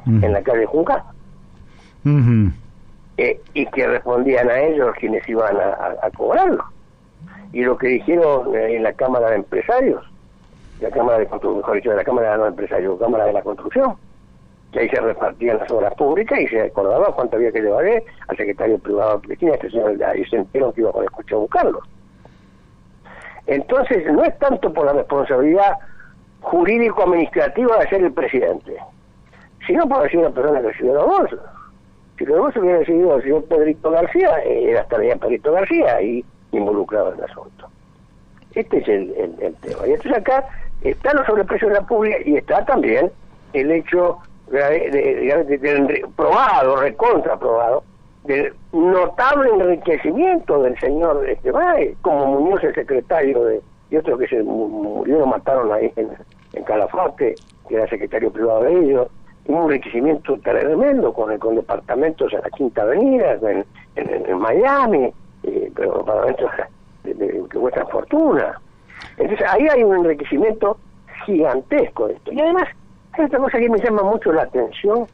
en la calle Juncal, y que respondían a ellos quienes iban a cobrarlo. Y lo que dijeron en la Cámara de Empresarios, la Cámara de Construcción, mejor dicho, de la Cámara de Empresarios, Cámara de la Construcción, que ahí se repartían las obras públicas y se acordaba cuánto había que llevarle al secretario privado de Cristina, ahí se enteraron que iba con el coche a buscarlo. Entonces, no es tanto por la responsabilidad jurídico-administrativa de ser el presidente, sino por ser una persona que recibió los bolsos. Si los bolsos hubieran recibido al señor Pedrito García, estaría Pedrito García ahí involucrado en el asunto. Este es el tema. Y entonces acá están los sobreprecios de la pública y está también el hecho probado, recontraprobado, del notable enriquecimiento del señor Báez, como Muñoz, el secretario y otro que se murió, lo mataron ahí en Calafate, que era secretario privado de ellos, un enriquecimiento tremendo con departamentos en la Quinta Avenida, en Miami, pero departamentos que cuestan fortuna. Entonces ahí hay un enriquecimiento gigantesco de esto. Y además hay otra cosa que me llama mucho la atención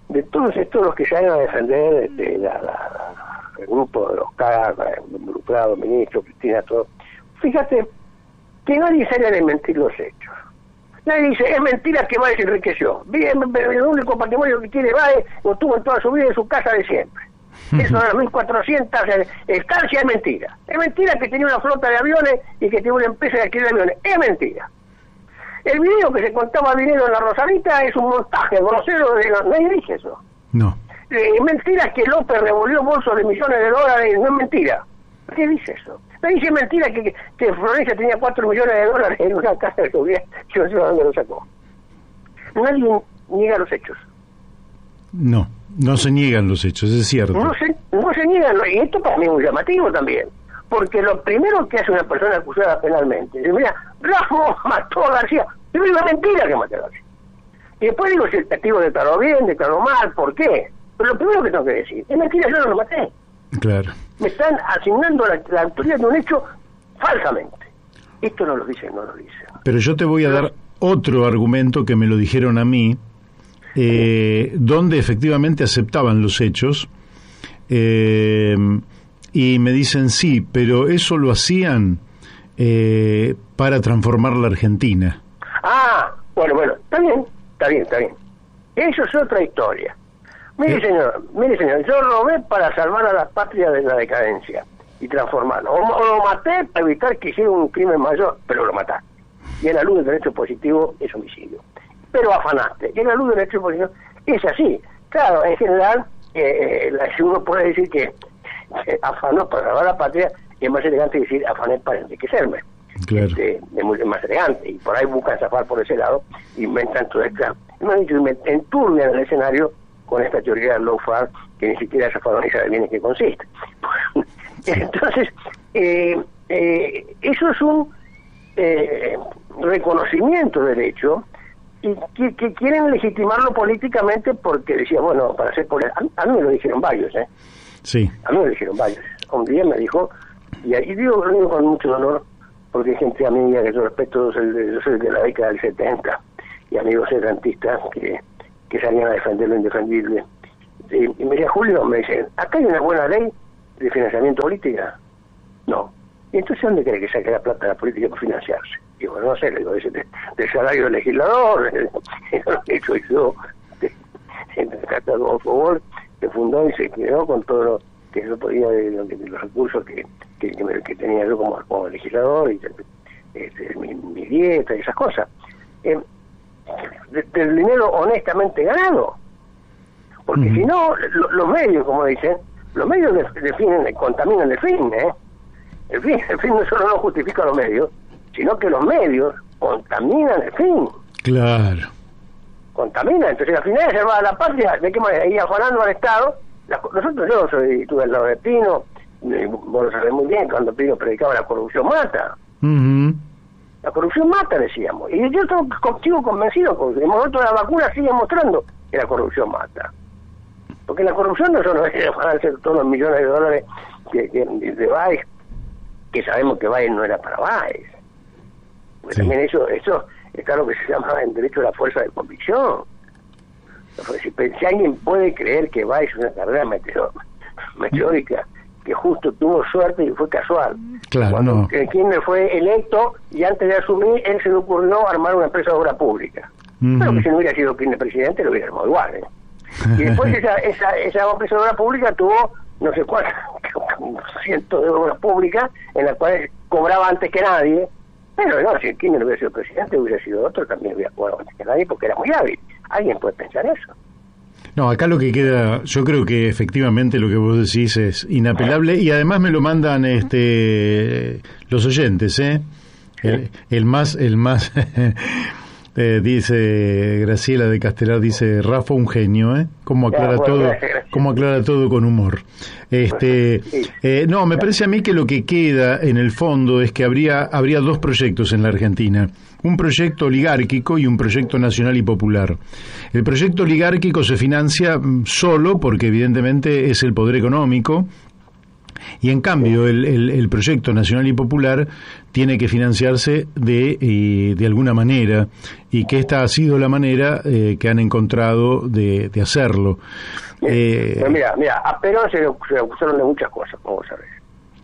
de todos estos los que se van a defender el grupo de los involucrados, ministros, Cristina, todo. Fíjate que nadie sale a desmentir los hechos. Nadie dice, es mentira que Báez se enriqueció. Bien, el único patrimonio que tiene Báez lo tuvo en toda su vida en su casa de siempre. Eso de las 1.400 estancias es mentira. Es mentira que tenía una flota de aviones y que tenía una empresa de alquiler de aviones. Es mentira. El video que se contaba dinero en la Rosalita es un montaje grosero nadie dice eso. No. Es mentira que López revolvió bolsos de millones de dólares, no es mentira. ¿Qué dice eso? Me dice mentira que Florencia tenía 4 millones de dólares en una casa de gobierno. Yo no sé dónde lo sacó. Nadie niega los hechos. No se niegan los hechos, es cierto. No se niegan, y esto para mí es muy llamativo también. Porque lo primero que hace una persona acusada penalmente, dice, mira, Rafa mató a García. Yo digo, es mentira que mató a García. Y después digo, si el testigo declaró bien, declaró mal, ¿por qué? Pero lo primero que tengo que decir, es mentira, yo no lo maté. Claro. Me están asignando la autoría de un hecho falsamente. Esto no lo dicen. Pero yo te voy a dar otro argumento que me lo dijeron a mí, donde efectivamente aceptaban los hechos, y me dicen sí, pero eso lo hacían para transformar la Argentina. Bueno, está bien. Eso es otra historia. Mire señor, yo robé para salvar a la patria de la decadencia y transformarlo. O lo maté para evitar que hiciera un crimen mayor, pero lo mataste. Y en la luz del derecho positivo es homicidio. Pero afanaste. Y en la luz del derecho positivo es así. Claro, en general, uno puede decir que afanó para salvar a la patria, y es más elegante decir afané para enriquecerme. Claro. Es más elegante, y por ahí buscan zafar por ese lado, inventan todo esto. Enturbian el escenario con esta teoría del lawfare, que ni siquiera zafador ni sabe bien en qué consiste. Entonces, eso es un reconocimiento del hecho, y que quieren legitimarlo políticamente porque decía, bueno, para ser a mí me lo dijeron varios, Sí. A mí me lo dijeron varios. Un día me dijo, y lo digo con mucho dolor, porque hay gente amiga que yo respeto, yo soy de la década del 70, y amigos sedentistas que salían a defender lo indefendible. Y me decía, Julio, me dicen, ¿acá hay una buena ley de financiamiento política? No. ¿Y entonces dónde cree que saque la plata de la política para financiarse? Y bueno, no sé, le digo, del salario del legislador, lo que he hecho yo, en el Catado Fobol, que fundó y se quedó con todo lo que yo podía de los recursos que tenía yo como legislador, y mi dieta y esas cosas. Del dinero honestamente ganado. Porque si no, los medios, como dicen, los medios contaminan el fin, El fin no solo no justifica los medios, sino que los medios contaminan el fin. Claro. Contaminan. Entonces, al final de salvar a la patria, ¿de qué manera? Ir afanando al Estado. Yo estuve al lado de Pino, y vos lo sabés muy bien, cuando Pino predicaba la corrupción mata. La corrupción mata, decíamos. Y yo sigo convencido, porque el momento de la vacuna sigue mostrando que la corrupción mata. Porque la corrupción no solo es afanarse todos los millones de dólares de Baez, que sabemos que Baez no era para Baez. Porque también eso está lo que se llama en derecho a la fuerza de convicción. Si alguien puede creer que Baez es una carrera meteórica, que justo tuvo suerte y fue casual. Claro, cuando Kirchner fue electo y antes de asumir, él se le ocurrió armar una empresa de obra pública. Pero que si no hubiera sido Kirchner presidente, lo hubiera armado igual. Y después esa empresa de obra pública tuvo no sé cuántos cientos de obras públicas en las cuales cobraba antes que nadie. Pero no, si Kirchner hubiera sido presidente, hubiera sido otro, también hubiera cobrado antes que nadie porque era muy hábil. ¿Alguien puede pensar eso? No, acá lo que queda, yo creo que efectivamente lo que vos decís es inapelable, y además me lo mandan los oyentes, el más dice Graciela de Castelar, dice Rafa un genio, cómo aclara todo con humor. No, me parece a mí que lo que queda en el fondo es que habría dos proyectos en la Argentina, un proyecto oligárquico y un proyecto nacional y popular. El proyecto oligárquico se financia solo porque evidentemente es el poder económico, y en cambio el proyecto nacional y popular tiene que financiarse de alguna manera, y que esta ha sido la manera que han encontrado de hacerlo. Pero mira, a Perón se le acusaron de muchas cosas, como vos sabés.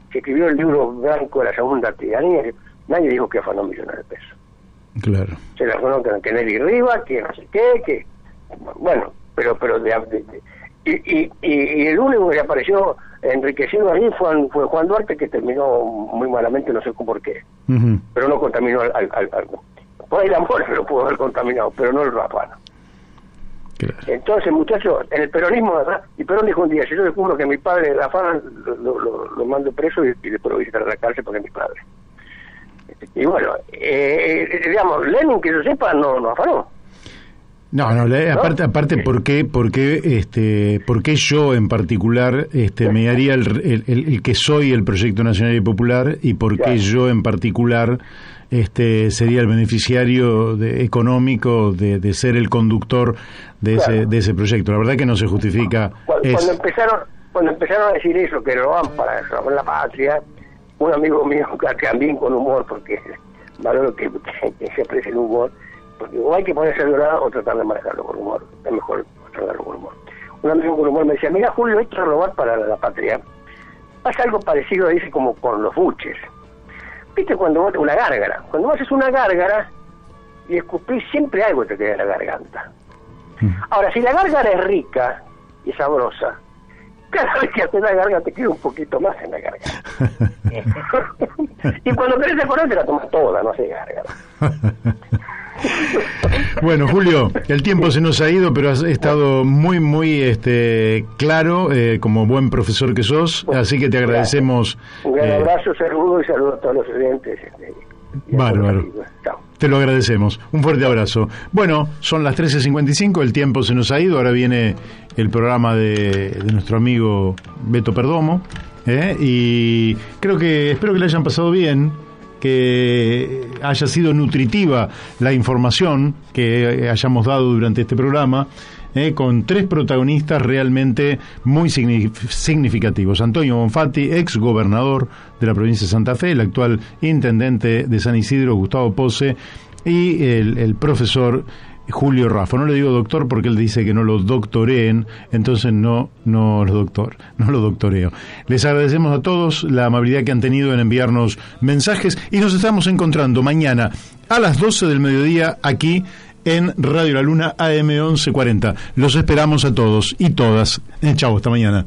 Que escribió el libro blanco de la segunda tiranía, nadie dijo que afanó millones de pesos. Claro. Se le afanó que Nelly Rivas, que no sé qué, bueno, pero y el único que apareció enriquecido ahí fue Juan Duarte, que terminó muy malamente, no sé por qué. Pero no contaminó al por ahí la muerte lo pudo haber contaminado, pero no el Rafano. Claro. Entonces, muchachos, en el peronismo, ¿verdad? Y Perón dijo un día, si yo descubro que mi padre la afanan, lo mando preso y después lo visitar a la cárcel porque es mi padre. Y bueno, digamos, Lenin, que yo sepa, no afanó. No, aparte, ¿por qué yo en particular me haría el que soy el Proyecto Nacional y Popular, y por qué yo en particular sería el beneficiario económico de ser el conductor de ese proyecto? La verdad que no se justifica. Cuando empezaron a decir eso, que lo van para salvar la patria, un amigo mío, también con humor, porque valoro que se aprecie el humor, porque o hay que ponerse a llorar o tratar de manejarlo con humor, es mejor tratarlo con humor. Un amigo con humor me decía, mira Julio, esto es robar para la patria. Pasa algo parecido, dice, como con los buches. ¿Viste cuando vos una gárgara? Cuando vos haces una gárgara y escupís, siempre algo te queda en la garganta. Ahora, si la gárgara es rica y sabrosa, cada vez que haces la gárgara te queda un poquito más en la garganta. Y cuando querés acordar te la tomas toda, no haces gárgara. Bueno, Julio, el tiempo se nos ha ido, pero has estado muy claro, como buen profesor que sos, así que te agradecemos. Un gran abrazo, saludo y saludo a todos los oyentes. Bárbaro. Chao. Te lo agradecemos. Un fuerte abrazo. Bueno, son las 13:55, el tiempo se nos ha ido, ahora viene el programa de nuestro amigo Beto Perdomo, y espero que le hayan pasado bien, que haya sido nutritiva la información que hayamos dado durante este programa, con tres protagonistas realmente muy significativos. Antonio Bonfatti, ex gobernador de la provincia de Santa Fe, el actual intendente de San Isidro, Gustavo Pose, y el profesor Julio Raffo. No le digo doctor porque él dice que no lo doctoreen, entonces no lo doctoreo. Les agradecemos a todos la amabilidad que han tenido en enviarnos mensajes y nos estamos encontrando mañana a las 12 del mediodía aquí en Radio La Luna AM 1140. Los esperamos a todos y todas. Chau, hasta mañana.